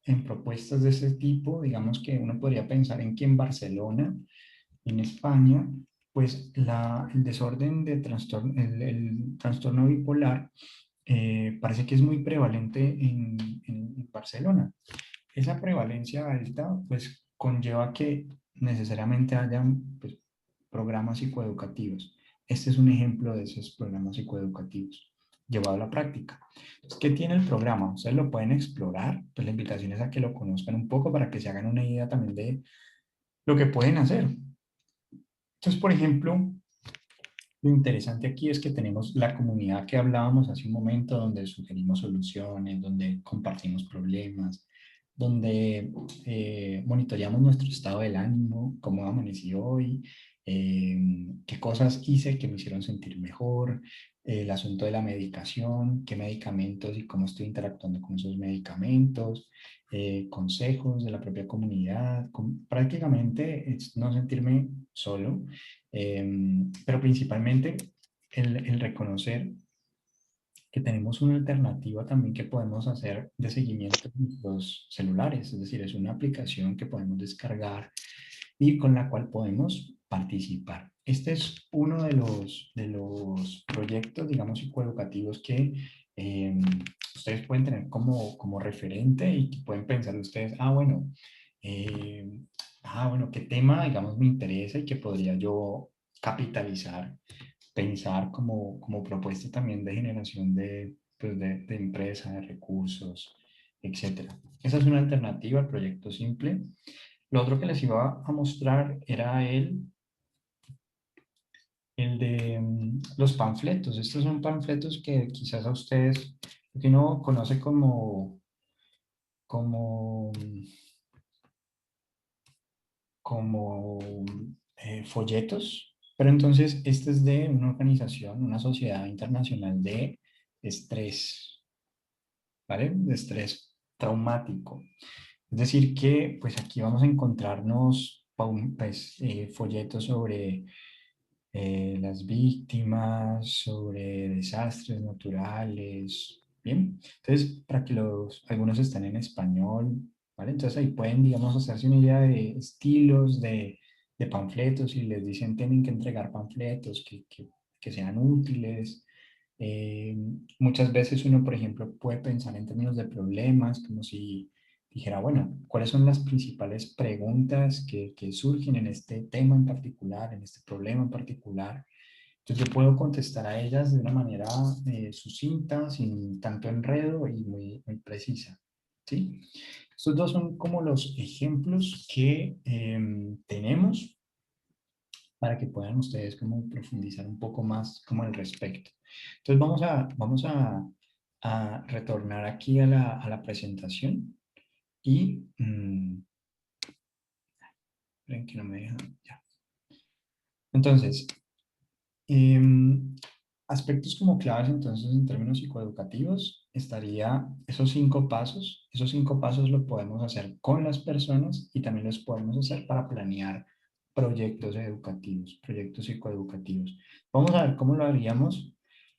en propuestas de ese tipo. Digamos que uno podría pensar en que en Barcelona, en España, pues el desorden de trastorno, el trastorno bipolar parece que es muy prevalente en Barcelona. Esa prevalencia alta pues conlleva que necesariamente hayan pues, programas psicoeducativos. Este es un ejemplo de esos programas psicoeducativos llevado a la práctica. Entonces, ¿qué tiene el programa? Ustedes lo pueden explorar, pues la invitación es a que lo conozcan un poco para que se hagan una idea también de lo que pueden hacer. Entonces, por ejemplo, lo interesante aquí es que tenemos la comunidad que hablábamos hace un momento, donde sugerimos soluciones, donde compartimos problemas, donde monitoreamos nuestro estado del ánimo, cómo amanecí hoy, qué cosas hice que me hicieron sentir mejor, el asunto de la medicación, qué medicamentos y cómo estoy interactuando con esos medicamentos, consejos de la propia comunidad, prácticamente es no sentirme solo, pero principalmente el reconocer que tenemos una alternativa también que podemos hacer de seguimiento en los celulares, es decir, es una aplicación que podemos descargar y con la cual podemos participar. Este es uno de los proyectos, digamos, psicoeducativos que eh, ustedes pueden tener como referente y que pueden pensar ustedes, eh, bueno, qué tema, digamos, me interesa y que podría yo capitalizar, pensar como propuesta también de generación de, pues de empresa, de recursos, etcétera. Esa es una alternativa al proyecto simple. Lo otro que les iba a mostrar era el de los panfletos. Estos son panfletos que quizás a ustedes, que uno conoce como, como folletos, pero entonces este es de una organización, una sociedad internacional de estrés, ¿vale? De estrés traumático. Es decir, que pues aquí vamos a encontrarnos pues, folletos sobre las víctimas, sobre desastres naturales, ¿bien? Entonces, para que algunos están en español, ¿vale? Entonces ahí pueden, digamos, hacerse una idea de estilos, de panfletos, y les dicen tienen que entregar panfletos que sean útiles. Eh, Muchas veces uno, por ejemplo, puede pensar en términos de problemas, como si dijera, bueno, ¿cuáles son las principales preguntas que surgen en este tema en particular, en este problema en particular? Entonces yo puedo contestar a ellas de una manera sucinta, sin tanto enredo y muy precisa. ¿Sí? Estos dos son como los ejemplos que tenemos para que puedan ustedes como profundizar un poco más como al respecto. Entonces a retornar aquí a la presentación y ven que no me deja, ya. Entonces, em, aspectos como claves entonces en términos psicoeducativos estaría esos 5 pasos lo podemos hacer con las personas y también los podemos hacer para planear proyectos educativos, proyectos psicoeducativos. Vamos a ver cómo lo haríamos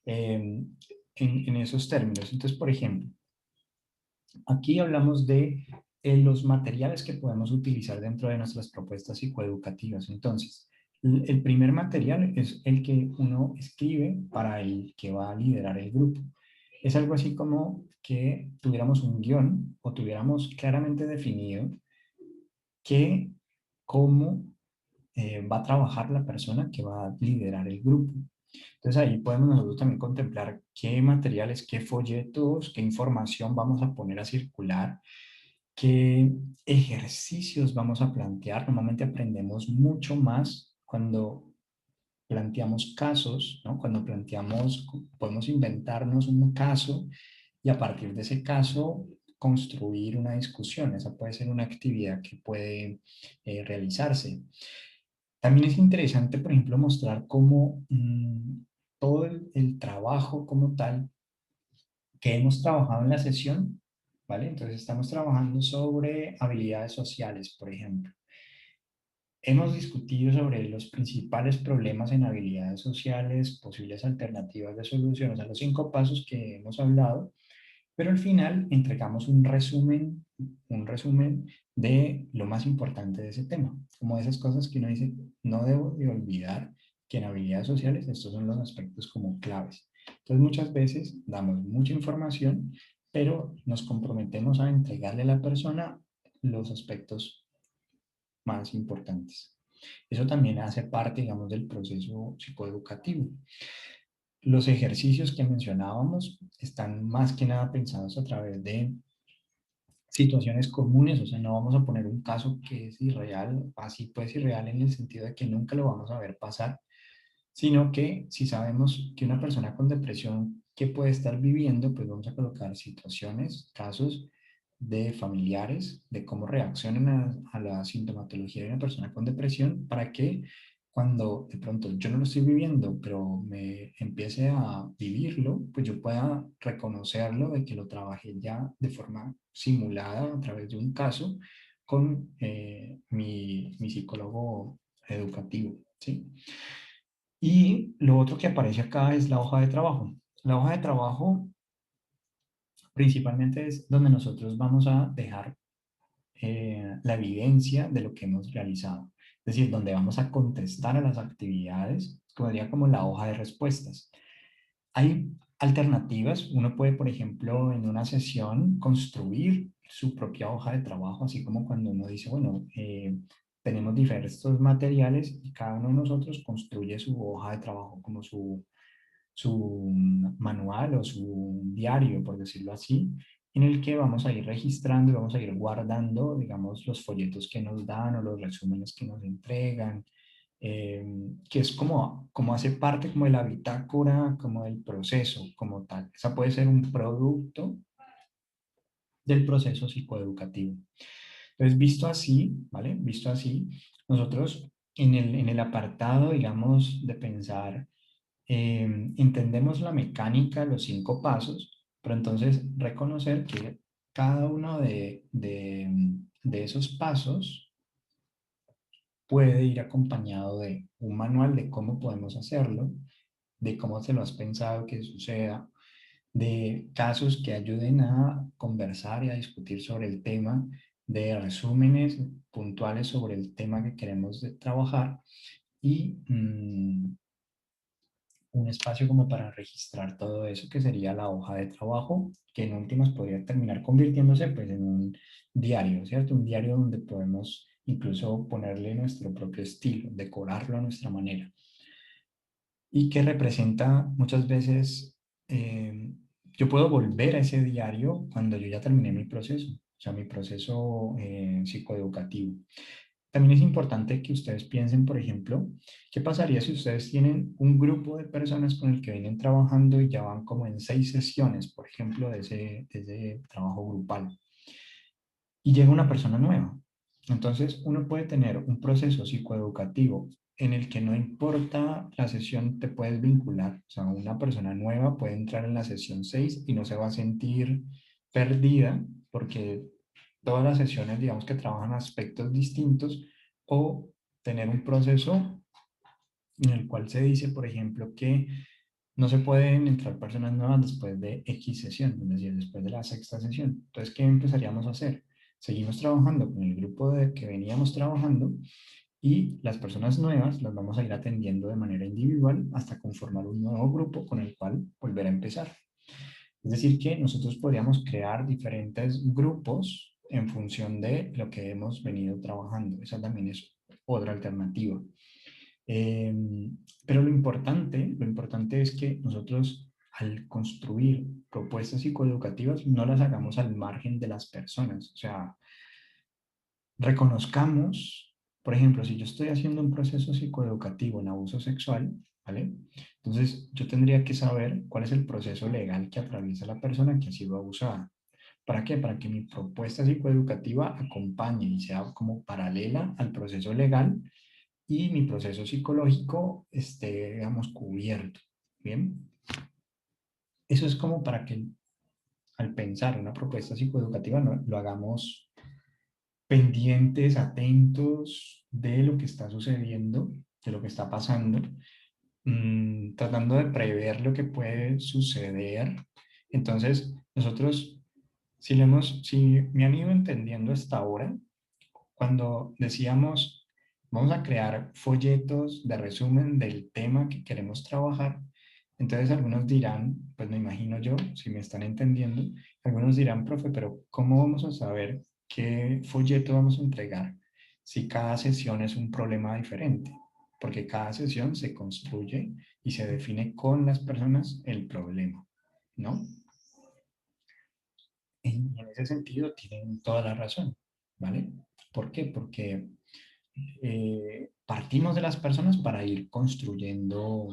en esos términos. Entonces, por ejemplo, aquí hablamos de los materiales que podemos utilizar dentro de nuestras propuestas psicoeducativas. Entonces, el primer material es el que uno escribe para el que va a liderar el grupo. Es algo así como que tuviéramos un guión o tuviéramos claramente definido que cómo va a trabajar la persona que va a liderar el grupo. Entonces ahí podemos nosotros también contemplar qué materiales, qué folletos, qué información vamos a poner a circular, qué ejercicios vamos a plantear. Normalmente aprendemos mucho más cuando planteamos casos, ¿no? Cuando planteamos, podemos inventarnos un caso y a partir de ese caso construir una discusión. Esa puede ser una actividad que puede realizarse. También es interesante, por ejemplo, mostrar cómo todo el trabajo como tal que hemos trabajado en la sesión, ¿vale? Entonces estamos trabajando sobre habilidades sociales, por ejemplo. Hemos discutido sobre los principales problemas en habilidades sociales, posibles alternativas de soluciones a los 5 pasos que hemos hablado, pero al final entregamos un resumen de lo más importante de ese tema, como de esas cosas que uno dice, no debo de olvidar que en habilidades sociales estos son los aspectos como claves. Entonces muchas veces damos mucha información, pero nos comprometemos a entregarle a la persona los aspectos más importantes. Eso también hace parte, digamos, del proceso psicoeducativo. Los ejercicios que mencionábamos están más que nada pensados a través de situaciones comunes, o sea, no vamos a poner un caso que es irreal, así pues irreal en el sentido de que nunca lo vamos a ver pasar, sino que si sabemos que una persona con depresión que puede estar viviendo, pues vamos a colocar situaciones, casos de familiares, de cómo reaccionan a la sintomatología de una persona con depresión, para que cuando de pronto yo no lo estoy viviendo, pero me empiece a vivirlo, pues yo pueda reconocerlo de que lo trabajé ya de forma simulada a través de un caso con mi psicólogo educativo, ¿sí? Y lo otro que aparece acá es la hoja de trabajo. La hoja de trabajo principalmente es donde nosotros vamos a dejar la evidencia de lo que hemos realizado. Es decir, donde vamos a contestar a las actividades, como diría, como la hoja de respuestas. Hay alternativas. Uno puede, por ejemplo, en una sesión construir su propia hoja de trabajo, así como cuando uno dice, bueno, tenemos diversos materiales y cada uno de nosotros construye su hoja de trabajo como su manual o su diario, por decirlo así, en el que vamos a ir registrando y vamos a ir guardando, digamos, los folletos que nos dan o los resúmenes que nos entregan, que es como hace parte como de la bitácora, como del proceso, como tal. Esa puede ser un producto del proceso psicoeducativo. Entonces, visto así, ¿vale? Visto así, nosotros en el apartado, digamos, de pensar, entendemos la mecánica, los 5 pasos, pero entonces reconocer que cada uno de esos pasos puede ir acompañado de un manual de cómo podemos hacerlo, de cómo te lo has pensado que suceda, de casos que ayuden a conversar y a discutir sobre el tema, de resúmenes puntuales sobre el tema que queremos trabajar y un espacio como para registrar todo eso, que sería la hoja de trabajo, que en últimas podría terminar convirtiéndose pues en un diario, ¿cierto? Un diario donde podemos incluso ponerle nuestro propio estilo, decorarlo a nuestra manera y que representa muchas veces, yo puedo volver a ese diario cuando yo ya terminé mi proceso, o sea, mi proceso psicoeducativo. También es importante que ustedes piensen, por ejemplo, qué pasaría si ustedes tienen un grupo de personas con el que vienen trabajando y ya van como en 6 sesiones, por ejemplo, de ese trabajo grupal, y llega una persona nueva. Entonces, uno puede tener un proceso psicoeducativo en el que no importa la sesión, te puedes vincular. O sea, una persona nueva puede entrar en la sesión 6 y no se va a sentir perdida porque todas las sesiones, digamos que trabajan aspectos distintos, o tener un proceso en el cual se dice, por ejemplo, que no se pueden entrar personas nuevas después de X sesión, es decir, después de la sexta sesión. Entonces, ¿qué empezaríamos a hacer? Seguimos trabajando con el grupo de que veníamos trabajando y las personas nuevas las vamos a ir atendiendo de manera individual hasta conformar un nuevo grupo con el cual volver a empezar. Es decir, que nosotros podríamos crear diferentes grupos en función de lo que hemos venido trabajando. Esa también es otra alternativa. Eh, pero lo importante es que nosotros al construir propuestas psicoeducativas no las hagamos al margen de las personas. O sea, reconozcamos, por ejemplo, si yo estoy haciendo un proceso psicoeducativo en abuso sexual, ¿vale? Entonces yo tendría que saber cuál es el proceso legal que atraviesa la persona que ha sido abusada. ¿Para qué? Para que mi propuesta psicoeducativa acompañe y sea como paralela al proceso legal y mi proceso psicológico esté, digamos, cubierto. Bien, eso es como para que al pensar una propuesta psicoeducativa lo hagamos pendientes, atentos de lo que está sucediendo, de lo que está pasando, tratando de prever lo que puede suceder. Entonces, nosotros, si me han ido entendiendo hasta ahora, cuando decíamos, vamos a crear folletos de resumen del tema que queremos trabajar, entonces algunos dirán, pues me imagino yo, si me están entendiendo, algunos dirán, profe, pero ¿cómo vamos a saber qué folleto vamos a entregar si cada sesión es un problema diferente? Porque cada sesión se construye y se define con las personas el problema, ¿no? Y en ese sentido tienen toda la razón, ¿vale? ¿Por qué? Porque partimos de las personas para ir construyendo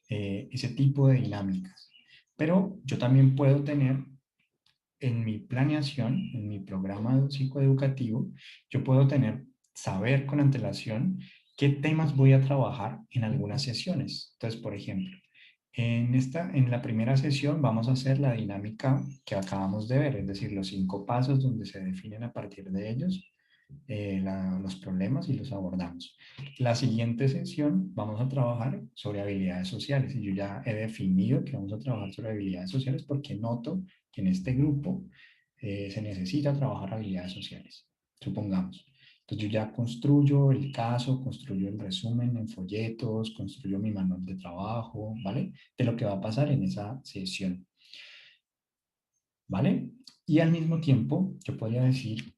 ese tipo de dinámicas. Pero yo también puedo tener en mi planeación, en mi programa psicoeducativo, yo puedo saber con antelación qué temas voy a trabajar en algunas sesiones. Entonces, por ejemplo, en la primera sesión vamos a hacer la dinámica que acabamos de ver, es decir, los 5 pasos donde se definen a partir de ellos los problemas y los abordamos. La siguiente sesión vamos a trabajar sobre habilidades sociales y yo ya he definido que vamos a trabajar sobre habilidades sociales porque noto que en este grupo se necesita trabajar habilidades sociales, supongamos. Entonces yo ya construyo el caso, construyo el resumen en folletos, construyo mi manual de trabajo, ¿vale? De lo que va a pasar en esa sesión, ¿vale? Y al mismo tiempo yo podría decir,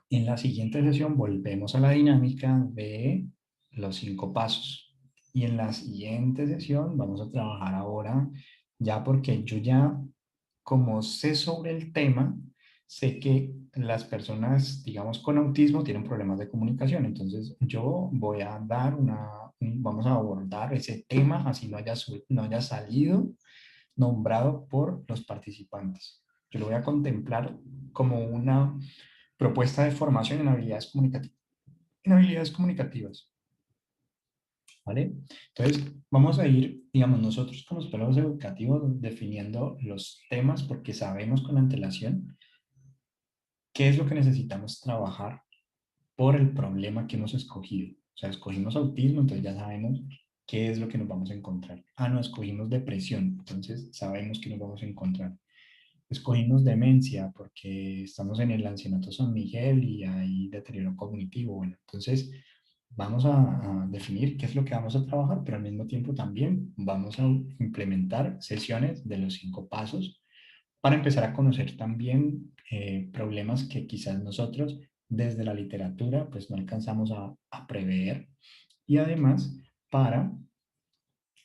en la siguiente sesión volvemos a la dinámica de los 5 pasos. Y en la siguiente sesión vamos a trabajar ahora, ya porque yo ya, como sé sobre el tema, sé que las personas, digamos, con autismo tienen problemas de comunicación. Entonces yo voy a dar vamos a abordar ese tema, así no haya salido nombrado por los participantes. Yo lo voy a contemplar como una propuesta de formación en habilidades comunicativas, ¿vale? Entonces, vamos a ir, digamos, nosotros como psicólogos educativos definiendo los temas porque sabemos con antelación qué es lo que necesitamos trabajar por el problema que hemos escogido. O sea, escogimos autismo, entonces ya sabemos qué es lo que nos vamos a encontrar. Ah, no, escogimos depresión, entonces sabemos que nos vamos a encontrar. Escogimos demencia porque estamos en el ancianato San Miguel y hay deterioro cognitivo. Bueno, entonces vamos a definir qué es lo que vamos a trabajar, pero al mismo tiempo también vamos a implementar sesiones de los 5 pasos para empezar a conocer también problemas que quizás nosotros desde la literatura pues no alcanzamos a prever y además para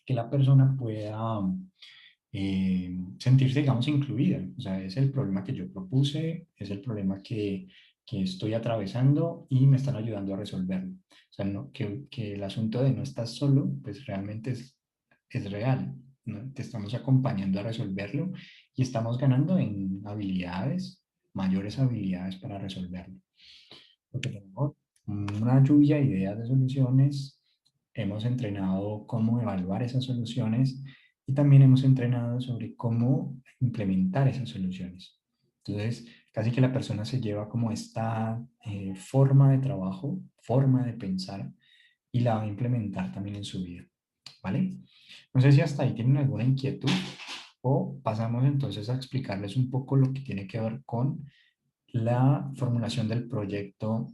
que la persona pueda sentirse, digamos, incluida. O sea, es el problema que yo propuse, es el problema que estoy atravesando y me están ayudando a resolverlo. O sea, que el asunto de no estás solo, pues realmente es real, ¿no? Te estamos acompañando a resolverlo y estamos ganando en habilidades, mayores habilidades para resolverlo. Porque tenemos una lluvia de ideas de soluciones, hemos entrenado cómo evaluar esas soluciones y también hemos entrenado sobre cómo implementar esas soluciones. Entonces, casi que la persona se lleva como esta forma de trabajo, forma de pensar y la va a implementar también en su vida, ¿vale? No sé si hasta ahí tienen alguna inquietud o pasamos entonces a explicarles un poco lo que tiene que ver con la formulación del proyecto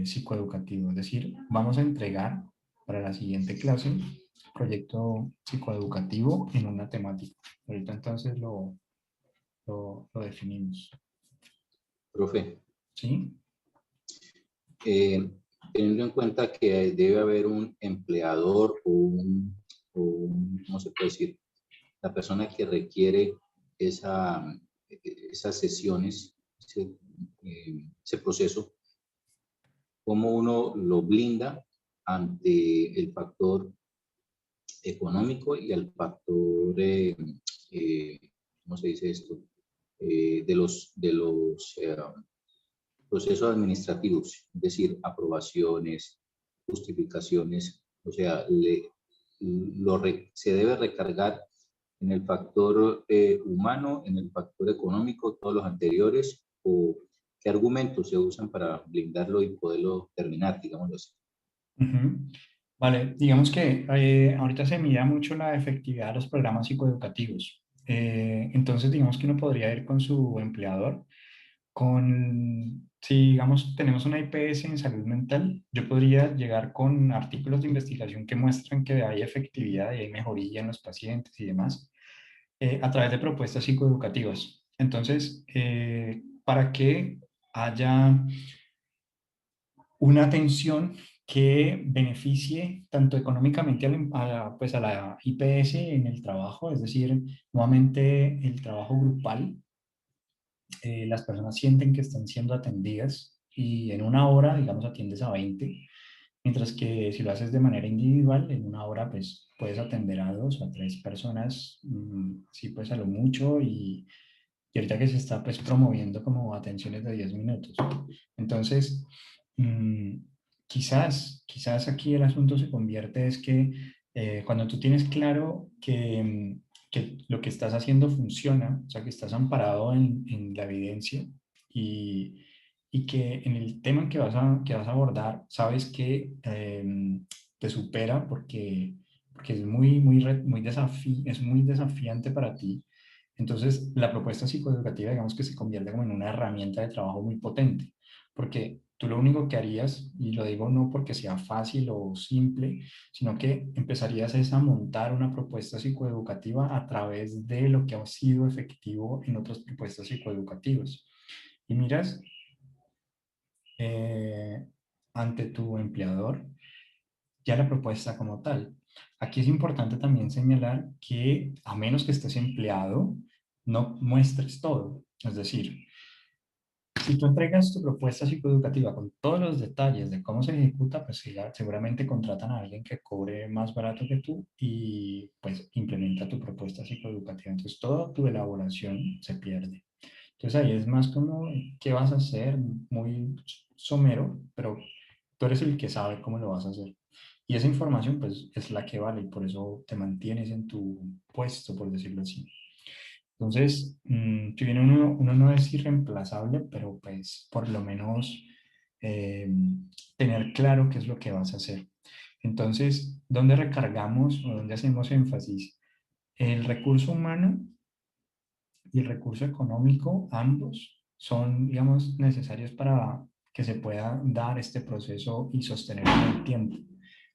psicoeducativo. Es decir, vamos a entregar para la siguiente clase proyecto psicoeducativo en una temática. Ahorita entonces lo definimos. Profe, ¿Sí? eh, teniendo en cuenta que debe haber un empleador ¿cómo se puede decir? La persona que requiere esa, esas sesiones, ese proceso, ¿cómo uno lo blinda ante el factor económico y al factor, eh, ¿cómo se dice esto? De los procesos administrativos, es decir, aprobaciones, justificaciones, o sea, se debe recargar en el factor humano, en el factor económico, todos los anteriores, o qué argumentos se usan para blindarlo y poderlo terminar, digámoslo así. Ujú. Vale, digamos que ahorita se mira mucho la efectividad de los programas psicoeducativos. Entonces, digamos que uno podría ir con su empleador si digamos tenemos una IPS en salud mental, yo podría llegar con artículos de investigación que muestran que hay efectividad y hay mejoría en los pacientes y demás, a través de propuestas psicoeducativas. Entonces, para que haya una atención que beneficie tanto económicamente pues a la IPS en el trabajo, es decir, nuevamente el trabajo grupal, las personas sienten que están siendo atendidas y en una hora, digamos, atiendes a 20, mientras que si lo haces de manera individual, en una hora pues puedes atender a 2 o 3 personas, sí pues a lo mucho y ahorita que se está pues promoviendo como atenciones de 10 minutos. Entonces, mm, quizás aquí el asunto se convierte es que cuando tú tienes claro que lo que estás haciendo funciona, o sea, que estás amparado en la evidencia y, y que en el tema que vas a abordar sabes que te supera porque es es muy desafiante para ti. Entonces, la propuesta psicoeducativa, digamos que se convierte como en una herramienta de trabajo muy potente, porque tú lo único que harías, y lo digo no porque sea fácil o simple, sino que empezarías es a montar una propuesta psicoeducativa a través de lo que ha sido efectivo en otras propuestas psicoeducativas. Y miras eh, ante tu empleador ya la propuesta como tal. Aquí es importante también señalar que a menos que estés empleado, no muestres todo. Es decir, si tú entregas tu propuesta psicoeducativa con todos los detalles de cómo se ejecuta, pues sí, seguramente contratan a alguien que cobre más barato que tú y pues implementa tu propuesta psicoeducativa. Entonces, toda tu elaboración se pierde. Entonces, ahí es más como, ¿qué vas a hacer? Muy somero, pero tú eres el que sabe cómo lo vas a hacer. Y esa información, pues, es la que vale y por eso te mantienes en tu puesto, por decirlo así. Entonces, si bien uno no es irreemplazable, pero pues por lo menos eh, tener claro qué es lo que vas a hacer. Entonces, ¿dónde recargamos o dónde hacemos énfasis? El recurso humano y el recurso económico, ambos son, digamos, necesarios para que se pueda dar este proceso y sostenerlo en el tiempo.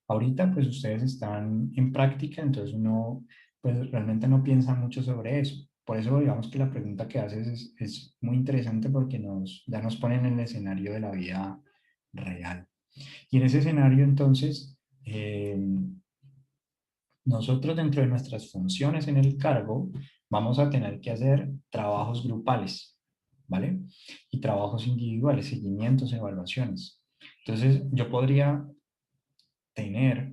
Ahorita, pues ustedes están en práctica, entonces uno, pues realmente no piensa mucho sobre eso. Por eso, digamos que la pregunta que haces es muy interesante porque ya nos ponen en el escenario de la vida real. Y en ese escenario, entonces, nosotros dentro de nuestras funciones en el cargo vamos a tener que hacer trabajos grupales, ¿vale? Y trabajos individuales, seguimientos, evaluaciones. Entonces, yo podría tener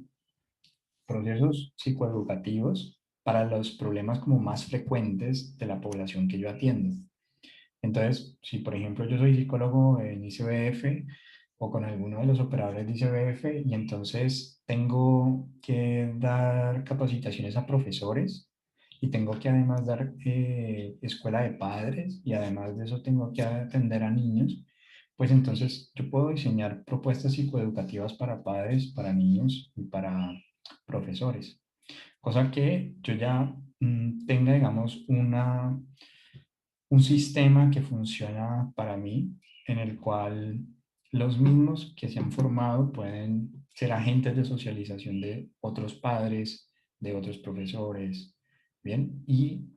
procesos psicoeducativos para los problemas como más frecuentes de la población que yo atiendo. Entonces, si por ejemplo yo soy psicólogo en ICBF o con alguno de los operadores de ICBF y entonces tengo que dar capacitaciones a profesores y tengo que además dar escuela de padres y además de eso tengo que atender a niños, pues entonces yo puedo diseñar propuestas psicoeducativas para padres, para niños y para profesores. Cosa que yo ya tenga, digamos, un sistema que funciona para mí, en el cual los mismos que se han formado pueden ser agentes de socialización de otros padres, de otros profesores, ¿bien? Y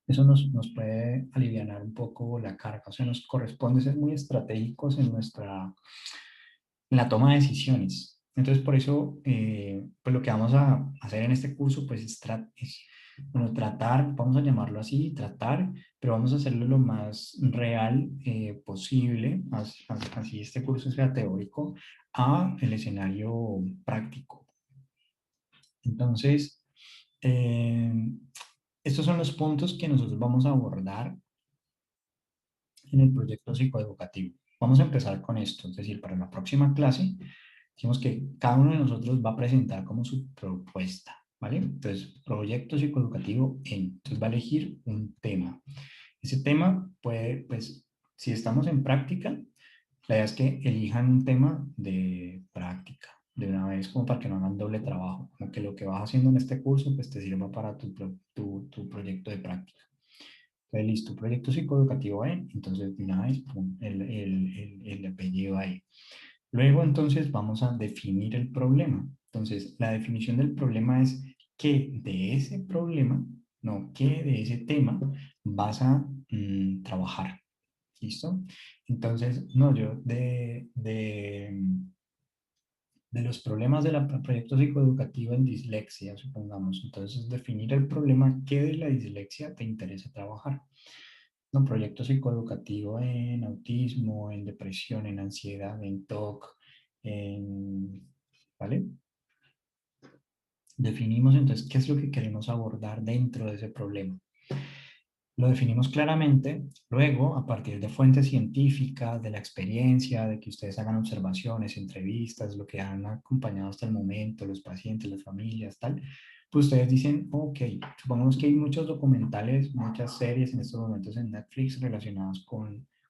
eso nos puede aliviar un poco la carga, o sea, nos corresponde ser muy estratégicos en en la toma de decisiones. Entonces, por eso, pues lo que vamos a hacer en este curso, pues bueno, tratar, vamos a llamarlo así, tratar, pero vamos a hacerlo lo más real posible, así este curso sea teórico, a el escenario práctico. Entonces, eh, estos son los puntos que nosotros vamos a abordar en el proyecto psicoeducativo. Vamos a empezar con esto, es decir, para la próxima clase, decimos que cada uno de nosotros va a presentar como su propuesta, ¿vale? Entonces, proyecto psicoeducativo entonces va a elegir un tema. Ese tema puede, pues, si estamos en práctica, la idea es que elijan un tema de práctica de una vez, como para que no hagan doble trabajo, como que lo que vas haciendo en este curso, pues te sirva para tu proyecto de práctica. Entonces, listo, proyecto psicoeducativo E, entonces de una vez pum, el apellido ahí. Luego, entonces, vamos a definir el problema. Entonces, la definición del problema es qué de ese problema, no, qué de ese tema vas a trabajar. ¿Listo? Entonces, no, yo de los problemas del proyecto psicoeducativo en dislexia, supongamos. Entonces, definir el problema, qué de la dislexia te interesa trabajar. No, proyecto psicoeducativo en autismo, en depresión, en ansiedad, en TOC, ¿vale? Definimos entonces qué es lo que queremos abordar dentro de ese problema. Lo definimos claramente, luego a partir de fuentes científicas, de la experiencia, de que ustedes hagan observaciones, entrevistas, lo que han acompañado hasta el momento, los pacientes, las familias, tal, pues ustedes dicen, ok, supongamos que hay muchos documentales, muchas series en estos momentos en Netflix relacionadas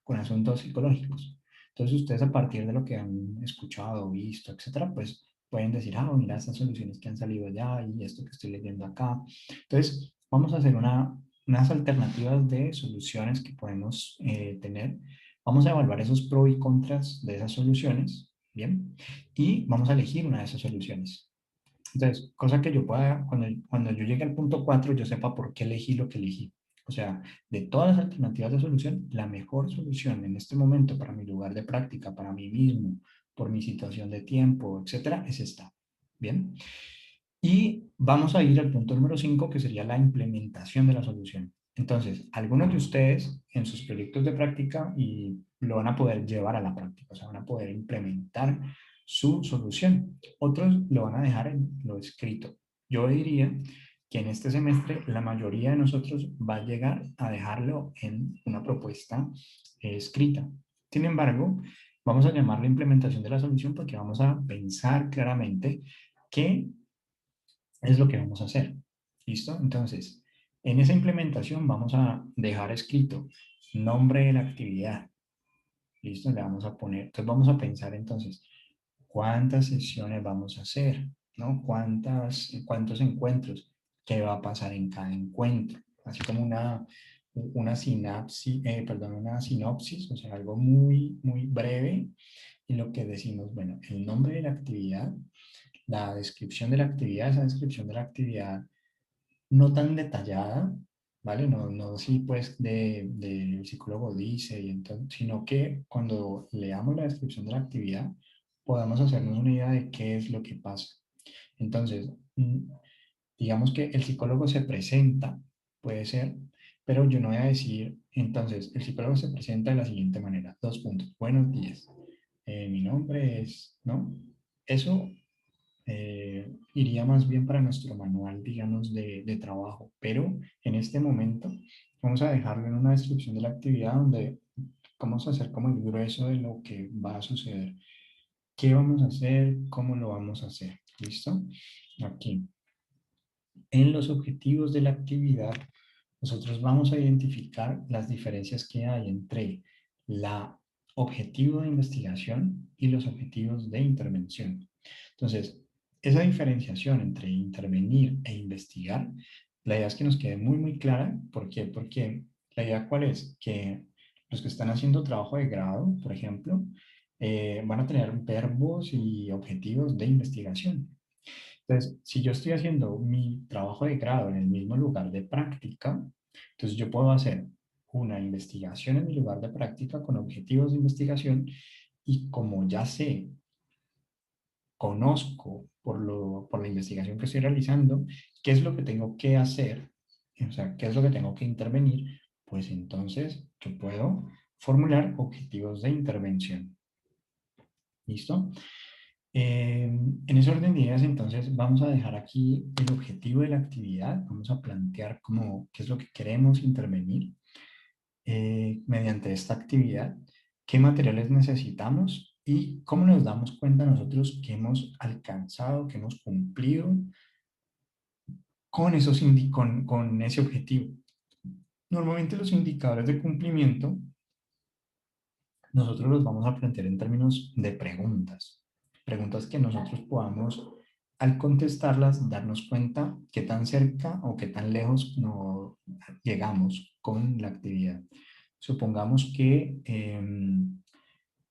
con asuntos psicológicos. Entonces ustedes a partir de lo que han escuchado, visto, etcétera, pues pueden decir, ah, mira estas soluciones que han salido allá y esto que estoy leyendo acá. Entonces vamos a hacer unas alternativas de soluciones que podemos tener. Vamos a evaluar esos pros y contras de esas soluciones, ¿bien? Y vamos a elegir una de esas soluciones. Entonces, cosa que yo pueda, cuando yo llegue al punto 4, yo sepa por qué elegí lo que elegí. O sea, de todas las alternativas de solución, la mejor solución en este momento para mi lugar de práctica, para mí mismo, por mi situación de tiempo, etcétera, es esta. ¿Bien? Y vamos a ir al punto número 5, que sería la implementación de la solución. Entonces, algunos de ustedes en sus proyectos de práctica y lo van a poder llevar a la práctica, o sea, van a poder implementar su solución. Otros lo van a dejar en lo escrito. Yo diría que en este semestre la mayoría de nosotros va a llegar a dejarlo en una propuesta escrita. Sin embargo, vamos a llamar la implementación de la solución porque vamos a pensar claramente qué es lo que vamos a hacer. ¿Listo? Entonces, en esa implementación vamos a dejar escrito nombre de la actividad. ¿Listo? Le vamos a poner, entonces vamos a pensar entonces, ¿cuántas sesiones vamos a hacer? ¿No? ¿Cuántos encuentros? ¿Qué va a pasar en cada encuentro? Así como una una sinopsis, o sea, algo muy, muy breve en lo que decimos, bueno, el nombre de la actividad, la descripción de la actividad, esa descripción de la actividad no tan detallada, ¿vale? No, no sí, pues, el psicólogo dice, y entonces, sino que cuando leamos la descripción de la actividad, podamos hacernos una idea de qué es lo que pasa. Entonces, digamos que el psicólogo se presenta, puede ser, pero yo no voy a decir, entonces, el psicólogo se presenta de la siguiente manera, 2 puntos, buenos días, mi nombre es, ¿no? Eso iría más bien para nuestro manual, digamos, de trabajo, pero en este momento vamos a dejarlo en una descripción de la actividad donde vamos a hacer como el grueso de lo que va a suceder. ¿Qué vamos a hacer? ¿Cómo lo vamos a hacer? ¿Listo? Aquí. En los objetivos de la actividad, nosotros vamos a identificar las diferencias que hay entre la objetivo de investigación y los objetivos de intervención. Entonces, esa diferenciación entre intervenir e investigar, la idea es que nos quede muy, muy clara. ¿Por qué? Porque la idea cuál es, que los que están haciendo trabajo de grado, por ejemplo, van a tener verbos y objetivos de investigación. Entonces, si yo estoy haciendo mi trabajo de grado en el mismo lugar de práctica, entonces yo puedo hacer una investigación en mi lugar de práctica con objetivos de investigación y como ya sé, conozco por la investigación que estoy realizando, qué es lo que tengo que hacer, o sea, qué es lo que tengo que intervenir, pues entonces yo puedo formular objetivos de intervención. ¿Listo? En ese orden de ideas, entonces, vamos a dejar aquí el objetivo de la actividad. Vamos a plantear qué es lo que queremos intervenir mediante esta actividad, qué materiales necesitamos y cómo nos damos cuenta nosotros que hemos alcanzado, que hemos cumplido con ese objetivo. Normalmente los indicadores de cumplimiento nosotros los vamos a plantear en términos de preguntas. Preguntas que nosotros podamos, al contestarlas, darnos cuenta qué tan cerca o qué tan lejos no llegamos con la actividad. Supongamos que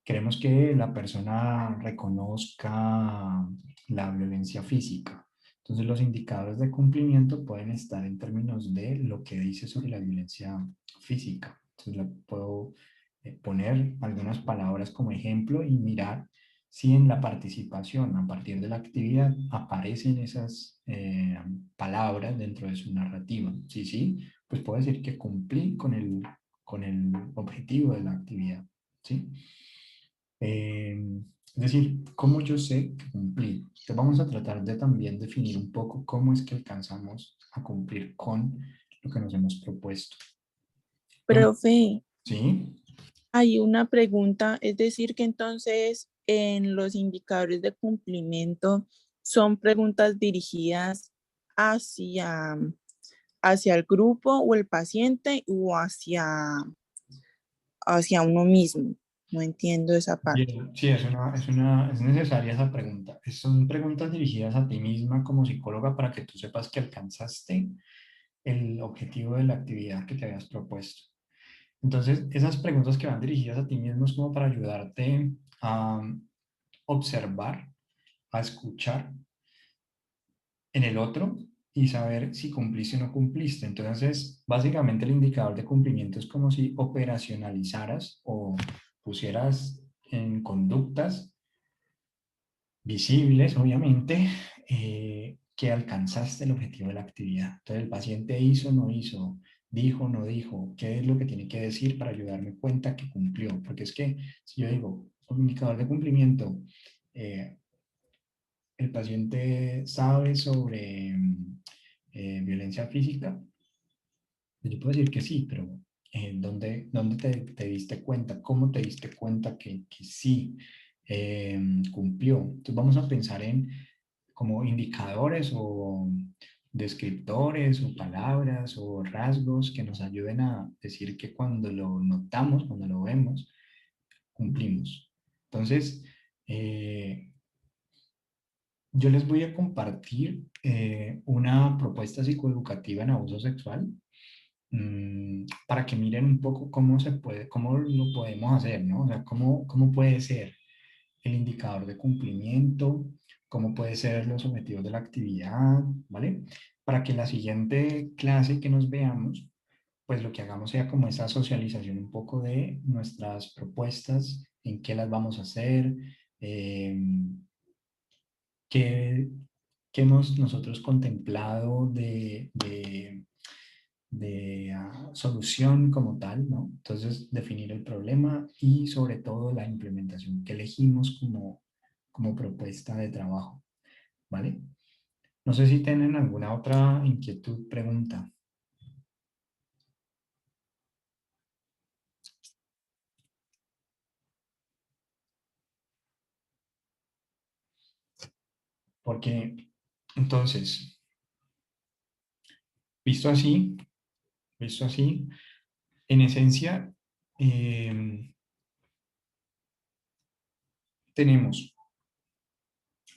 queremos que la persona reconozca la violencia física. Entonces los indicadores de cumplimiento pueden estar en términos de lo que dice sobre la violencia física. Entonces la puedo poner algunas palabras como ejemplo y mirar si en la participación a partir de la actividad aparecen esas palabras dentro de su narrativa. Sí, sí, pues puedo decir que cumplí con el objetivo de la actividad. ¿Sí? Es decir, ¿cómo yo sé que cumplí? Entonces vamos a tratar de también definir un poco cómo es que alcanzamos a cumplir con lo que nos hemos propuesto. Profe, ¿Sí? hay una pregunta, es decir, que entonces en los indicadores de cumplimiento son preguntas dirigidas hacia el grupo o el paciente o hacia uno mismo. No entiendo esa parte. Bien, sí, es necesaria esa pregunta. Son preguntas dirigidas a ti misma como psicóloga para que tú sepas que alcanzaste el objetivo de la actividad que te habías propuesto. Entonces, esas preguntas que van dirigidas a ti mismo es como para ayudarte a observar, a escuchar en el otro y saber si cumpliste o no cumpliste. Entonces, básicamente el indicador de cumplimiento es como si operacionalizaras o pusieras en conductas visibles, obviamente, que alcanzaste el objetivo de la actividad. Entonces, el paciente hizo, no hizo, dijo, no dijo, qué es lo que tiene que decir para ayudarme cuenta que cumplió. Porque es que si yo digo, un indicador de cumplimiento, eh, el paciente sabe sobre violencia física, pues yo puedo decir que sí, pero ¿dónde te diste cuenta? ¿Cómo te diste cuenta que sí cumplió? Entonces vamos a pensar en como indicadores o descriptores o palabras o rasgos que nos ayuden a decir que cuando lo notamos, cuando lo vemos, cumplimos. Entonces, yo les voy a compartir una propuesta psicoeducativa en abuso sexual para que miren un poco cómo se puede, cómo lo podemos hacer, ¿no? O sea, cómo puede ser el indicador de cumplimiento, cómo puede ser los objetivos de la actividad, ¿vale? Para que la siguiente clase que nos veamos, pues lo que hagamos sea como esa socialización un poco de nuestras propuestas, en qué las vamos a hacer, eh, qué, qué hemos nosotros contemplado de solución como tal, ¿no? Entonces, definir el problema y sobre todo la implementación que elegimos como propuesta de trabajo, ¿vale? No sé si tienen alguna otra inquietud, pregunta, porque entonces, visto así, visto así, en esencia, tenemos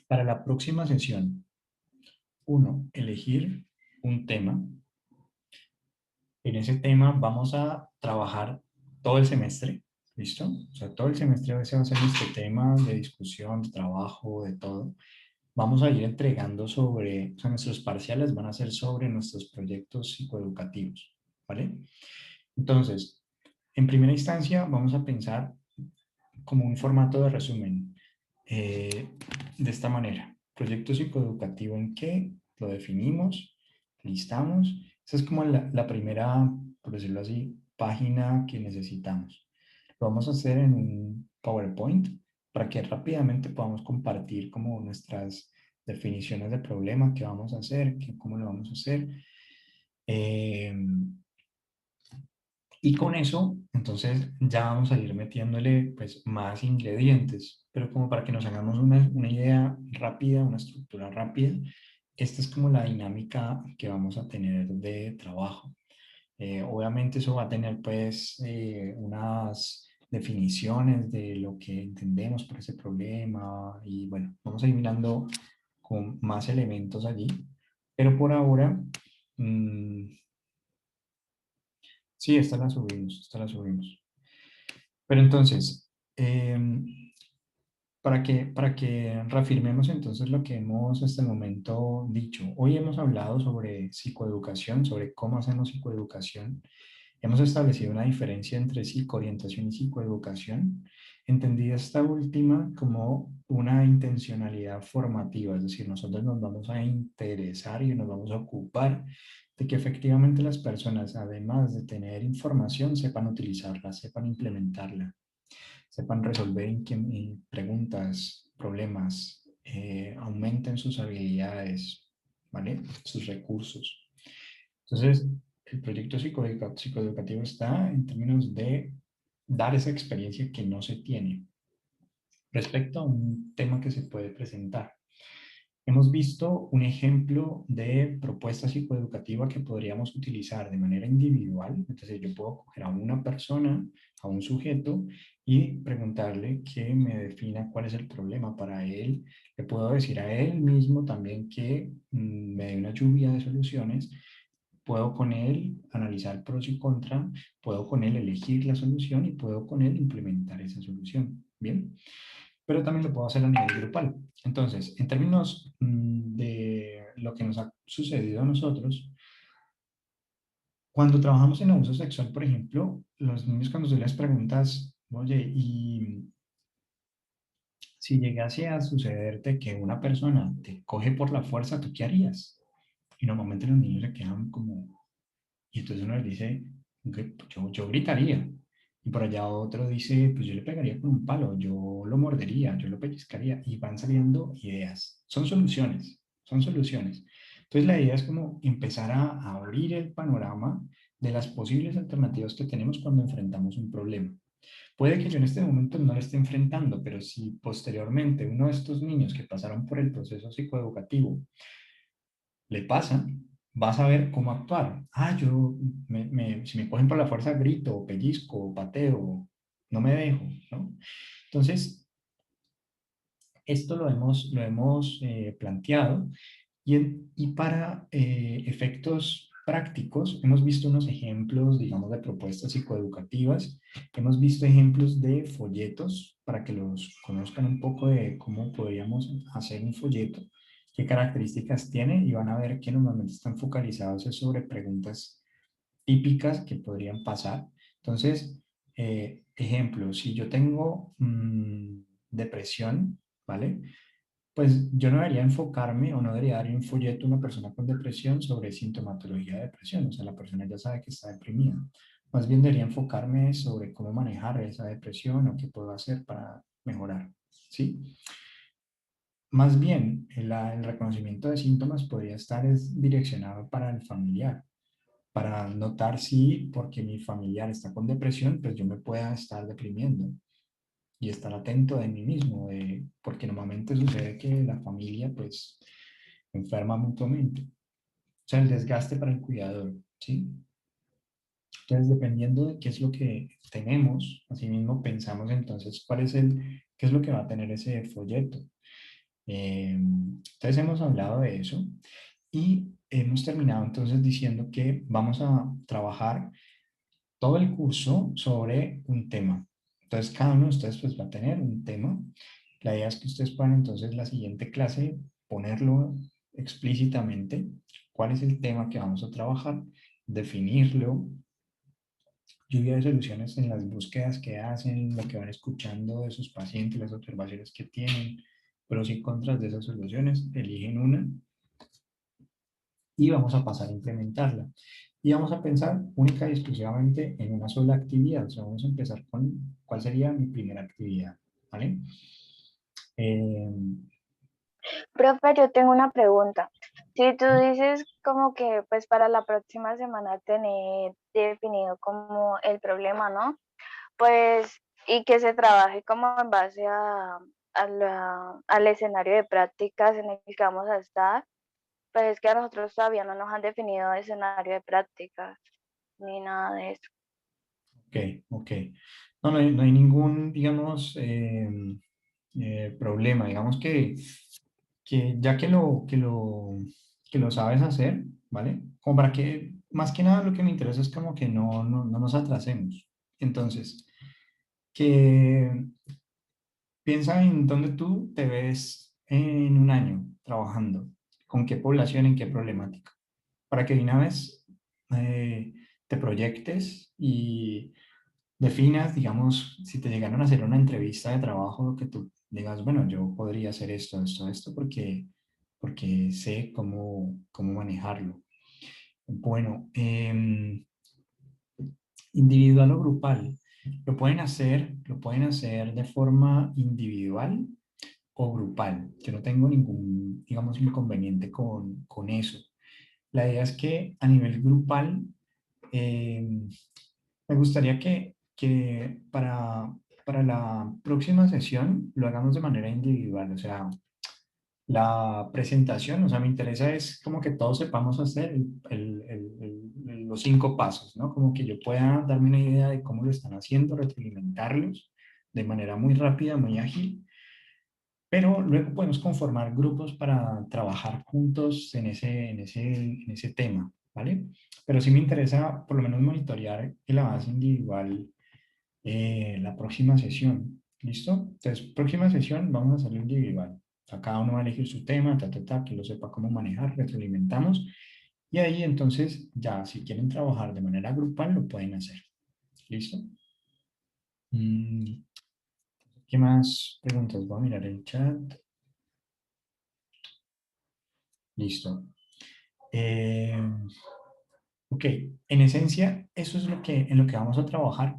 para la próxima sesión, uno, elegir un tema. En ese tema vamos a trabajar todo el semestre, ¿listo? O sea, todo el semestre ese va a ser nuestro tema de discusión, de trabajo, de todo. Vamos a ir entregando sobre, o sea, nuestros parciales van a ser sobre nuestros proyectos psicoeducativos, ¿vale? Entonces, en primera instancia vamos a pensar como un formato de resumen de esta manera. Proyecto psicoeducativo en qué, lo definimos, listamos. Esa es como la primera, por decirlo así, página que necesitamos. Lo vamos a hacer en un PowerPoint para que rápidamente podamos compartir como nuestras definiciones de problema, qué vamos a hacer, cómo lo vamos a hacer. Eh, y con eso, entonces ya vamos a ir metiéndole pues más ingredientes, pero como para que nos hagamos una idea rápida, una estructura rápida, esta es como la dinámica que vamos a tener de trabajo. Obviamente eso va a tener pues unas definiciones de lo que entendemos por ese problema y bueno, vamos a ir mirando con más elementos allí, pero por ahora... sí, esta la subimos, esta la subimos. Pero entonces, para que reafirmemos entonces lo que hemos hasta el momento dicho, hoy hemos hablado sobre psicoeducación, sobre cómo hacemos psicoeducación. Hemos establecido una diferencia entre psicoorientación y psicoeducación, entendida esta última como una intencionalidad formativa, es decir, nosotros nos vamos a interesar y nos vamos a ocupar de que efectivamente las personas, además de tener información, sepan utilizarla, sepan implementarla, sepan resolver preguntas, problemas, aumenten sus habilidades, ¿vale? Sus recursos. Entonces, el proyecto psicoeducativo está en términos de dar esa experiencia que no se tiene respecto a un tema que se puede presentar. Hemos visto un ejemplo de propuesta psicoeducativa que podríamos utilizar de manera individual. Entonces yo puedo coger a una persona, a un sujeto, y preguntarle que me defina cuál es el problema para él. Le puedo decir a él mismo también que me dé una lluvia de soluciones. Puedo con él analizar pros y contras, puedo con él elegir la solución y puedo con él implementar esa solución. Bien, pero también lo puedo hacer a nivel grupal. Entonces, en términos de lo que nos ha sucedido a nosotros, cuando trabajamos en abuso sexual, por ejemplo, los niños cuando tú les preguntas, oye, y si llegase a sucederte que una persona te coge por la fuerza, ¿tú qué harías? Y normalmente los niños se quedan como, y entonces uno les dice, yo gritaría. Y por allá otro dice, pues yo le pegaría con un palo, yo lo mordería, yo lo pellizcaría. Y van saliendo ideas. Son soluciones, son soluciones. Entonces la idea es como empezar a abrir el panorama de las posibles alternativas que tenemos cuando enfrentamos un problema. Puede que yo en este momento no lo esté enfrentando, pero si posteriormente uno de estos niños que pasaron por el proceso psicoeducativo le pasa, vas a ver cómo actuar. Ah, si me cogen por la fuerza, grito, pellizco, pateo, no me dejo, ¿no? Entonces, esto lo hemos planteado y para efectos prácticos hemos visto unos ejemplos, digamos, de propuestas psicoeducativas, hemos visto ejemplos de folletos para que los conozcan un poco de cómo podríamos hacer un folleto, qué características tiene y van a ver que normalmente están focalizados sobre preguntas típicas que podrían pasar. Entonces, ejemplo, si yo tengo depresión, ¿vale? Pues yo no debería enfocarme o no debería dar un folleto a una persona con depresión sobre sintomatología de depresión, o sea, la persona ya sabe que está deprimida. Más bien debería enfocarme sobre cómo manejar esa depresión o qué puedo hacer para mejorar, ¿sí? Más bien, el reconocimiento de síntomas podría estar direccionado para el familiar, para notar si porque mi familiar está con depresión, pues yo me pueda estar deprimiendo y estar atento de mí mismo, porque normalmente sucede que la familia pues enferma mutuamente. O sea, el desgaste para el cuidador, ¿sí? Entonces, dependiendo de qué es lo que tenemos, así mismo pensamos entonces qué es lo que va a tener ese folleto. Entonces hemos hablado de eso y hemos terminado entonces diciendo que vamos a trabajar todo el curso sobre un tema. Entonces, cada uno de ustedes pues va a tener un tema. La idea es que ustedes puedan entonces la siguiente clase ponerlo explícitamente, cuál es el tema que vamos a trabajar, definirlo, lluvia de soluciones en las búsquedas que hacen, lo que van escuchando de sus pacientes, las observaciones que tienen, pros y contras de esas soluciones, eligen una y vamos a pasar a implementarla. Y vamos a pensar única y exclusivamente en una sola actividad. O sea, vamos a empezar con cuál sería mi primera actividad, ¿vale? Eh, Profe, yo tengo una pregunta. Si tú dices como que pues para la próxima semana tener definido como el problema, ¿no? Pues y que se trabaje como en base al escenario de prácticas en el que vamos a estar, pues es que a nosotros todavía no nos han definido escenario de prácticas ni nada de eso. ok, ok. No hay ningún, digamos, problema. Digamos que ya que lo sabes hacer, ¿vale? Como para que, más que nada lo que me interesa es como que no nos atrasemos. Entonces, que piensa en dónde tú te ves en un año trabajando, con qué población, en qué problemática, para que de una vez te proyectes y definas, digamos, si te llegaron a hacer una entrevista de trabajo, que tú digas, bueno, yo podría hacer esto, porque sé cómo manejarlo. Bueno, individual o grupal. Lo pueden hacer de forma individual o grupal. Yo no tengo ningún, digamos, inconveniente con eso. La idea es que a nivel grupal, eh, me gustaría que para la próxima sesión lo hagamos de manera individual. O sea, la presentación, o sea, me interesa es como que todos sepamos hacer los 5 pasos, ¿no? Como que yo pueda darme una idea de cómo lo están haciendo, retroalimentarlos de manera muy rápida, muy ágil, pero luego podemos conformar grupos para trabajar juntos en ese tema, ¿vale? Pero sí me interesa por lo menos monitorear el avance individual la próxima sesión. ¿Listo? Entonces, próxima sesión vamos a hacerlo individual. O sea, cada uno va a elegir su tema, que lo sepa cómo manejar, retroalimentamos. Y ahí entonces ya, si quieren trabajar de manera grupal, lo pueden hacer. ¿Listo? Mm, ¿Qué más preguntas? Voy a mirar el chat. Listo. Eh, ok, en esencia, eso es en lo que vamos a trabajar.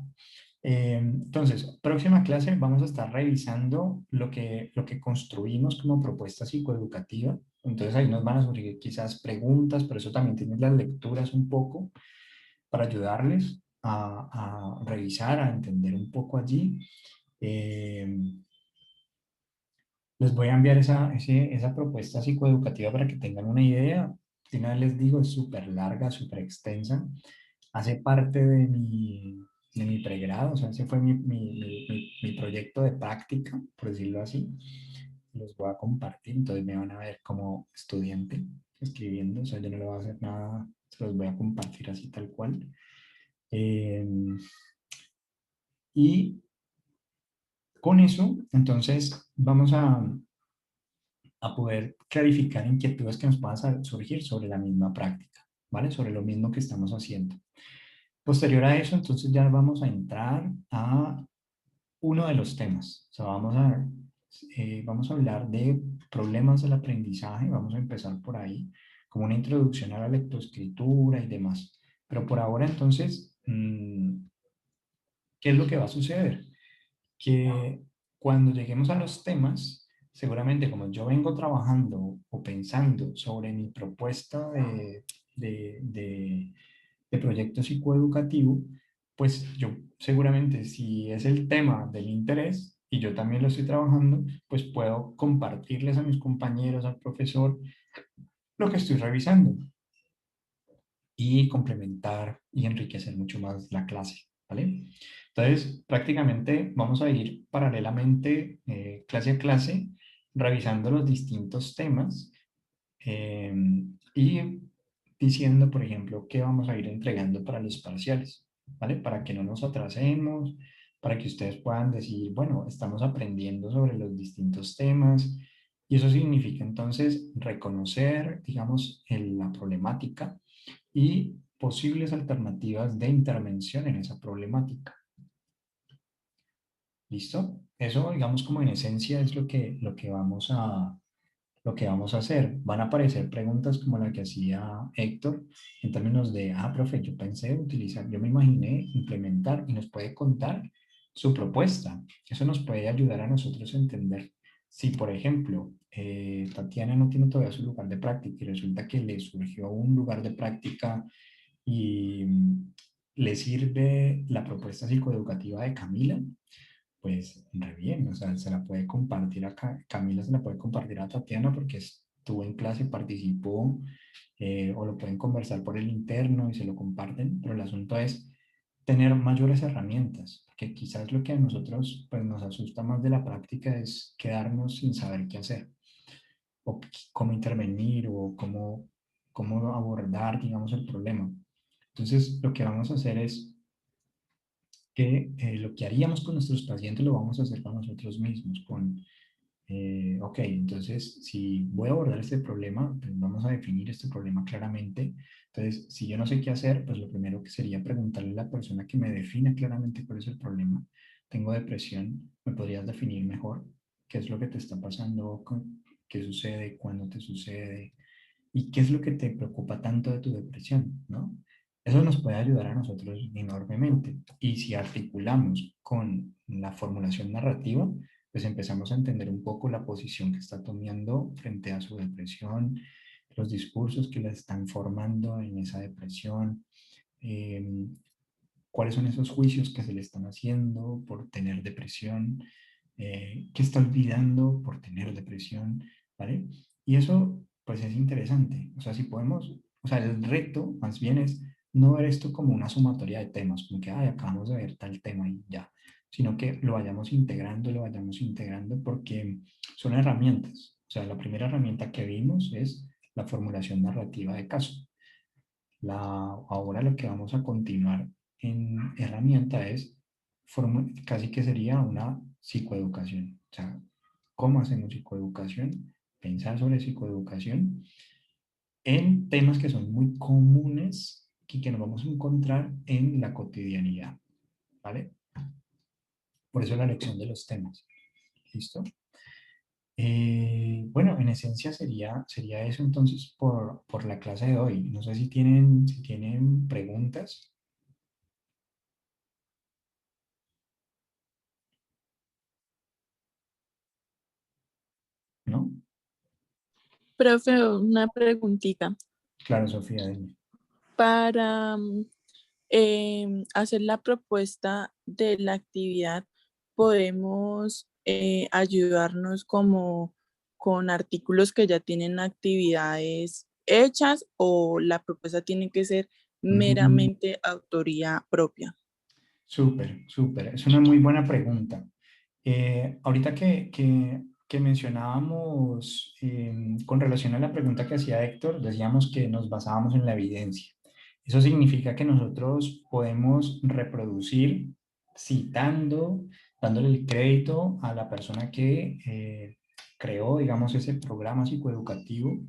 Entonces, próxima clase vamos a estar revisando lo que construimos como propuesta psicoeducativa. Entonces ahí nos van a surgir quizás preguntas, pero eso también tiene las lecturas un poco para ayudarles a revisar, a entender un poco allí. Les voy a enviar esa propuesta psicoeducativa para que tengan una idea. De una vez les digo, es súper larga, súper extensa. Hace parte de mi pregrado, o sea, ese fue mi proyecto de práctica, por decirlo así. Los voy a compartir, entonces me van a ver como estudiante escribiendo, o sea, yo no le voy a hacer nada, se los voy a compartir así tal cual. Eh, y con eso, entonces, vamos a poder clarificar inquietudes que nos puedan surgir sobre la misma práctica, ¿vale? Sobre lo mismo que estamos haciendo. Posterior a eso, entonces ya vamos a entrar a uno de los temas. O sea, vamos a hablar de problemas del aprendizaje, vamos a empezar por ahí, como una introducción a la lectoescritura y demás. Pero por ahora, entonces, ¿qué es lo que va a suceder? Que cuando lleguemos a los temas, seguramente como yo vengo trabajando o pensando sobre mi propuesta de proyecto psicoeducativo, pues yo seguramente si es el tema del interés y yo también lo estoy trabajando, pues puedo compartirles a mis compañeros, al profesor, lo que estoy revisando y complementar y enriquecer mucho más la clase, ¿vale? Entonces, prácticamente vamos a ir paralelamente, clase a clase, revisando los distintos temas eh, y diciendo, por ejemplo, qué vamos a ir entregando para los parciales, ¿vale? Para que no nos atrasemos, para que ustedes puedan decir, bueno, estamos aprendiendo sobre los distintos temas. Y eso significa entonces reconocer, digamos, la problemática y posibles alternativas de intervención en esa problemática. ¿Listo? Eso, digamos, como en esencia es lo que vamos a hacer. Van a aparecer preguntas como la que hacía Héctor en términos de, profe, yo pensé utilizar, yo me imaginé implementar y nos puede contar su propuesta. Eso nos puede ayudar a nosotros a entender si, por ejemplo, Tatiana no tiene todavía su lugar de práctica y resulta que le surgió un lugar de práctica y le sirve la propuesta psicoeducativa de Camila, pues re bien, o sea, se la puede compartir a Camila, se la puede compartir a Tatiana porque estuvo en clase, participó, o lo pueden conversar por el interno y se lo comparten, pero el asunto es tener mayores herramientas, porque quizás lo que a nosotros pues, nos asusta más de la práctica es quedarnos sin saber qué hacer, o cómo intervenir, o cómo abordar, digamos, el problema. Entonces, lo que vamos a hacer es que lo que haríamos con nuestros pacientes lo vamos a hacer con nosotros mismos, ok, entonces si voy a abordar este problema, pues vamos a definir este problema claramente. Entonces, si yo no sé qué hacer, pues lo primero que sería preguntarle a la persona que me defina claramente cuál es el problema. Tengo depresión, ¿me podrías definir mejor qué es lo que te está pasando? ¿Qué sucede? ¿Cuándo te sucede? ¿Y qué es lo que te preocupa tanto de tu depresión? ¿No? Eso nos puede ayudar a nosotros enormemente. Y si articulamos con la formulación narrativa, pues empezamos a entender un poco la posición que está tomando frente a su depresión, los discursos que la están formando en esa depresión, eh, cuáles son esos juicios que se le están haciendo por tener depresión, qué está olvidando por tener depresión. ¿vale? Y eso, pues es interesante. O sea, si podemos, o sea, el reto más bien es no ver esto como una sumatoria de temas, como que, ay, acabamos de ver tal tema y ya, sino que lo vayamos integrando porque son herramientas. O sea, la primera herramienta que vimos es la formulación narrativa de caso. Ahora lo que vamos a continuar en herramienta es casi que sería una psicoeducación. O sea, ¿cómo hacemos psicoeducación? Pensar sobre psicoeducación en temas que son muy comunes y que nos vamos a encontrar en la cotidianidad, ¿vale? Por eso la elección de los temas. ¿Listo? Bueno, en esencia sería eso entonces por la clase de hoy. No sé si tienen preguntas, ¿no? Profe, una preguntita. Claro, Sofía, dime. Para hacer la propuesta de la actividad, podemos ayudarnos como con artículos que ya tienen actividades hechas o la propuesta tiene que ser Mm, meramente autoría propia. súper, súper. Es una muy buena pregunta. Ahorita que mencionábamos con relación a la pregunta que hacía Héctor, decíamos que nos basábamos en la evidencia. Eso significa que nosotros podemos reproducir citando, dándole el crédito a la persona que creó, digamos, ese programa psicoeducativo.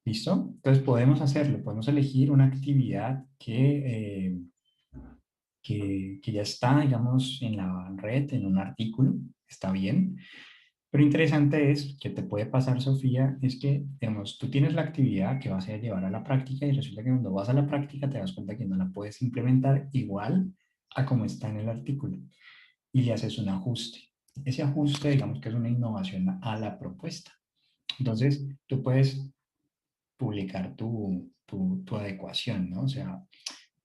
¿Listo? Entonces podemos hacerlo, podemos elegir una actividad que ya está, digamos, en la red, en un artículo, está bien. Pero interesante es que te puede pasar, Sofía, es que, digamos, tú tienes la actividad que vas a llevar a la práctica y resulta que cuando vas a la práctica te das cuenta que no la puedes implementar igual a como está en el artículo y le haces un ajuste. Ese ajuste, digamos que es una innovación a la propuesta. Entonces, tú puedes publicar tu adecuación, ¿no? O sea,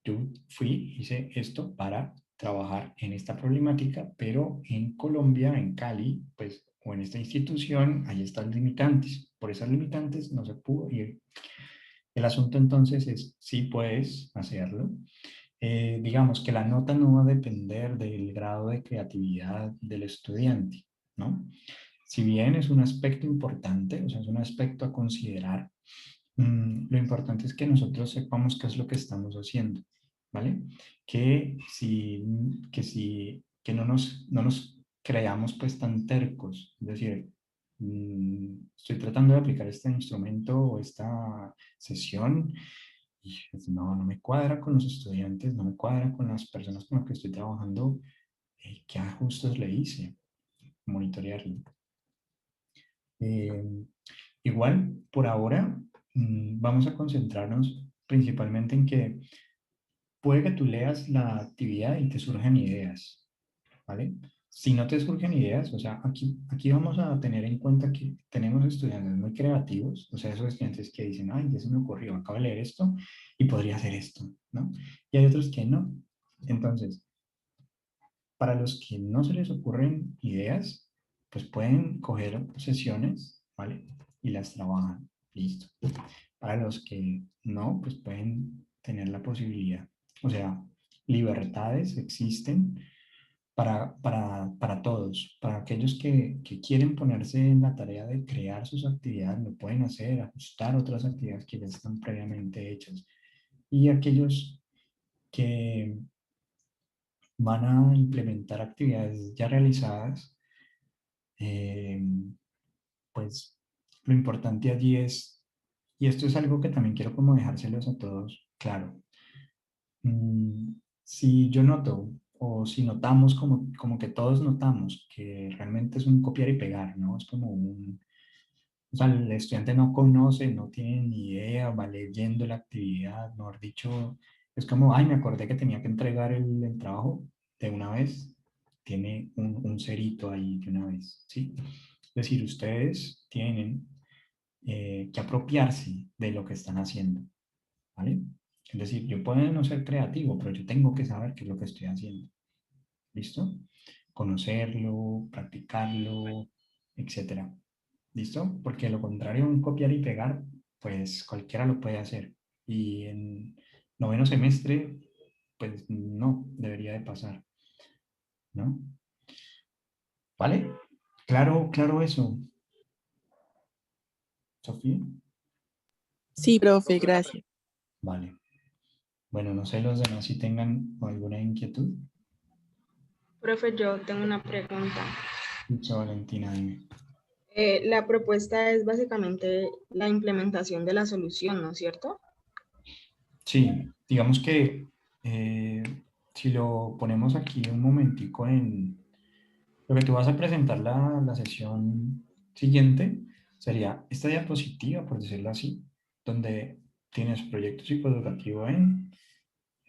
yo hice esto para trabajar en esta problemática, pero en Colombia, en Cali, pues, o en esta institución, hay estas limitantes. Por esas limitantes no se pudo ir. El asunto entonces es si puedes hacerlo. Digamos que la nota no va a depender del grado de creatividad del estudiante, ¿no? Si bien es un aspecto importante, o sea, es un aspecto a considerar, lo importante es que nosotros sepamos qué es lo que estamos haciendo, ¿vale? Que no nos creamos pues tan tercos, es decir, estoy tratando de aplicar este instrumento o esta sesión y pues, no me cuadra con los estudiantes, no me cuadra con las personas con las que estoy trabajando, ¿qué ajustes le hice? Monitorearlo. Eh, Igual, por ahora, vamos a concentrarnos principalmente en que puede que tú leas la actividad y te surjan ideas, ¿vale? Si no te surgen ideas, o sea, aquí vamos a tener en cuenta que tenemos estudiantes muy creativos, o sea, esos estudiantes que dicen, ay, ya se me ocurrió, acabo de leer esto y podría hacer esto, ¿no? Y hay otros que no. Entonces, para los que no se les ocurren ideas, pues pueden coger sesiones, ¿vale? Y las trabajan. Listo. Para los que no, pues pueden tener la posibilidad. O sea, libertades existen para todos. Para aquellos que quieren ponerse en la tarea de crear sus actividades, lo pueden hacer, ajustar otras actividades que ya están previamente hechas. Y aquellos que van a implementar actividades ya realizadas, eh, pues lo importante allí es, y esto es algo que también quiero como dejárselos a todos, claro, si yo noto o si notamos como que todos notamos que realmente es un copiar y pegar, ¿no? Es como o sea, el estudiante no conoce, no tiene ni idea, va leyendo la actividad, mejor dicho, es como, ay, me acordé que tenía que entregar el trabajo de una vez, tiene un cerito ahí de una vez, ¿sí? Es decir, ustedes tienen que apropiarse de lo que están haciendo, ¿vale? Es decir, yo puedo no ser creativo, pero yo tengo que saber qué es lo que estoy haciendo, ¿listo? Conocerlo, practicarlo, etcétera. ¿listo? Porque lo contrario, un copiar y pegar, pues cualquiera lo puede hacer. Y en noveno semestre, pues no debería de pasar, ¿no? ¿Vale? Claro, claro eso. Sofía. Sí, profe, gracias. Vale. Bueno, no sé los demás si tengan alguna inquietud. Profe, yo tengo una pregunta. Dicho Valentina, dime. La propuesta es básicamente la implementación de la solución, ¿no es cierto? Sí, digamos que si lo ponemos aquí un momentico en lo que tú vas a presentar la sesión siguiente, sería esta diapositiva, por decirlo así, donde tienes proyecto psicoeducativo en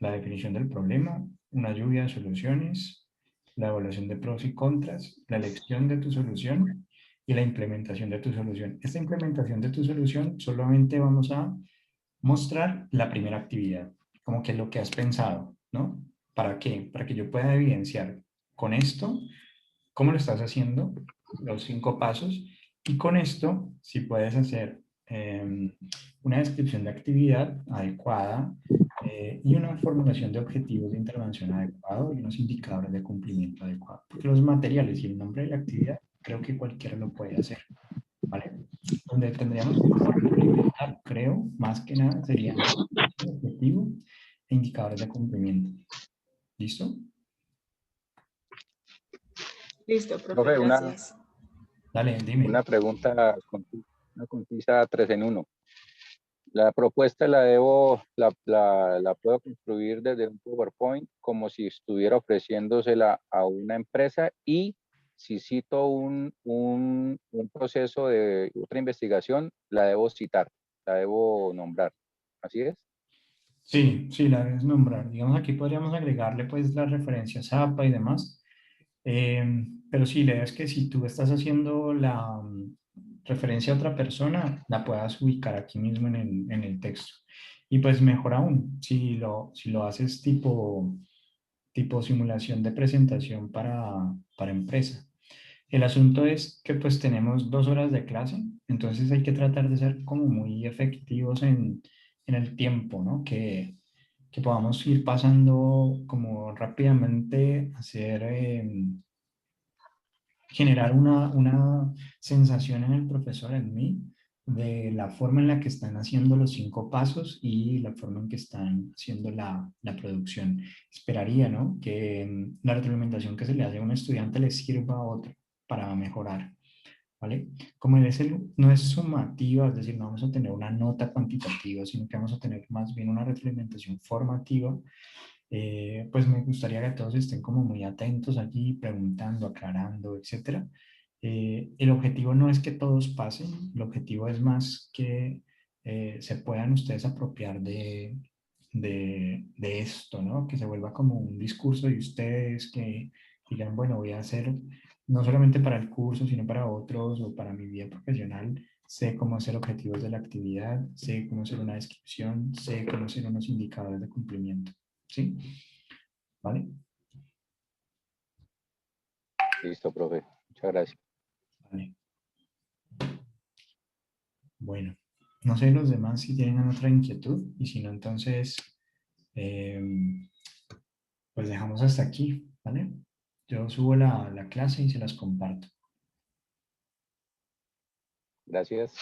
la definición del problema, una lluvia de soluciones, la evaluación de pros y contras, la elección de tu solución y la implementación de tu solución. Esta implementación de tu solución solamente vamos a mostrar la primera actividad, como que lo que has pensado, ¿no? ¿Para qué? Para que yo pueda evidenciar con esto cómo lo estás haciendo, los 5 pasos, y con esto, si puedes hacer una descripción de actividad adecuada y una formulación de objetivos de intervención adecuado y unos indicadores de cumplimiento adecuado. Porque los materiales y el nombre de la actividad, creo que cualquiera lo puede hacer, ¿vale? Donde tendríamos que complementar, creo, más que nada, serían objetivo e indicadores de cumplimiento. ¿Listo? Listo, profe, Profe, gracias. Dale, dime. una pregunta, una concisa 3 en 1. La propuesta la puedo construir desde un PowerPoint como si estuviera ofreciéndosela a una empresa, y si cito un proceso de otra investigación, la debo citar, la debo nombrar. ¿Así es? Sí, sí, la debes nombrar. Digamos, aquí podríamos agregarle pues las referencias APA y demás. Pero sí, la idea es que si tú estás haciendo la referencia a otra persona, la puedas ubicar aquí mismo en el texto. Y pues mejor aún, si lo haces tipo simulación de presentación para empresa. El asunto es que pues tenemos 2 horas de clase, entonces hay que tratar de ser como muy efectivos en el tiempo, ¿no? Que podamos ir pasando como rápidamente, hacer, generar una sensación en el profesor, en mí, de la forma en la que están haciendo los 5 pasos y la forma en que están haciendo la producción. Esperaría, ¿no? Que la retroalimentación que se le hace a un estudiante le sirva a otro para mejorar, ¿vale? Como no es sumativa, es decir, no vamos a tener una nota cuantitativa, sino que vamos a tener más bien una retroalimentación formativa. Pues me gustaría que todos estén como muy atentos allí, preguntando, aclarando, etcétera. El objetivo no es que todos pasen, el objetivo es más que se puedan ustedes apropiar de esto, ¿no? Que se vuelva como un discurso de ustedes, que digan, bueno, voy a hacer no solamente para el curso, sino para otros o para mi vida profesional. Sé cómo hacer objetivos de la actividad, sé cómo hacer una descripción, sé cómo hacer unos indicadores de cumplimiento. ¿Sí? ¿Vale? Listo, profe. Muchas gracias. Vale. Bueno, no sé los demás si tienen otra inquietud y si no, entonces, pues dejamos hasta aquí, ¿vale? Yo subo la clase y se las comparto. Gracias.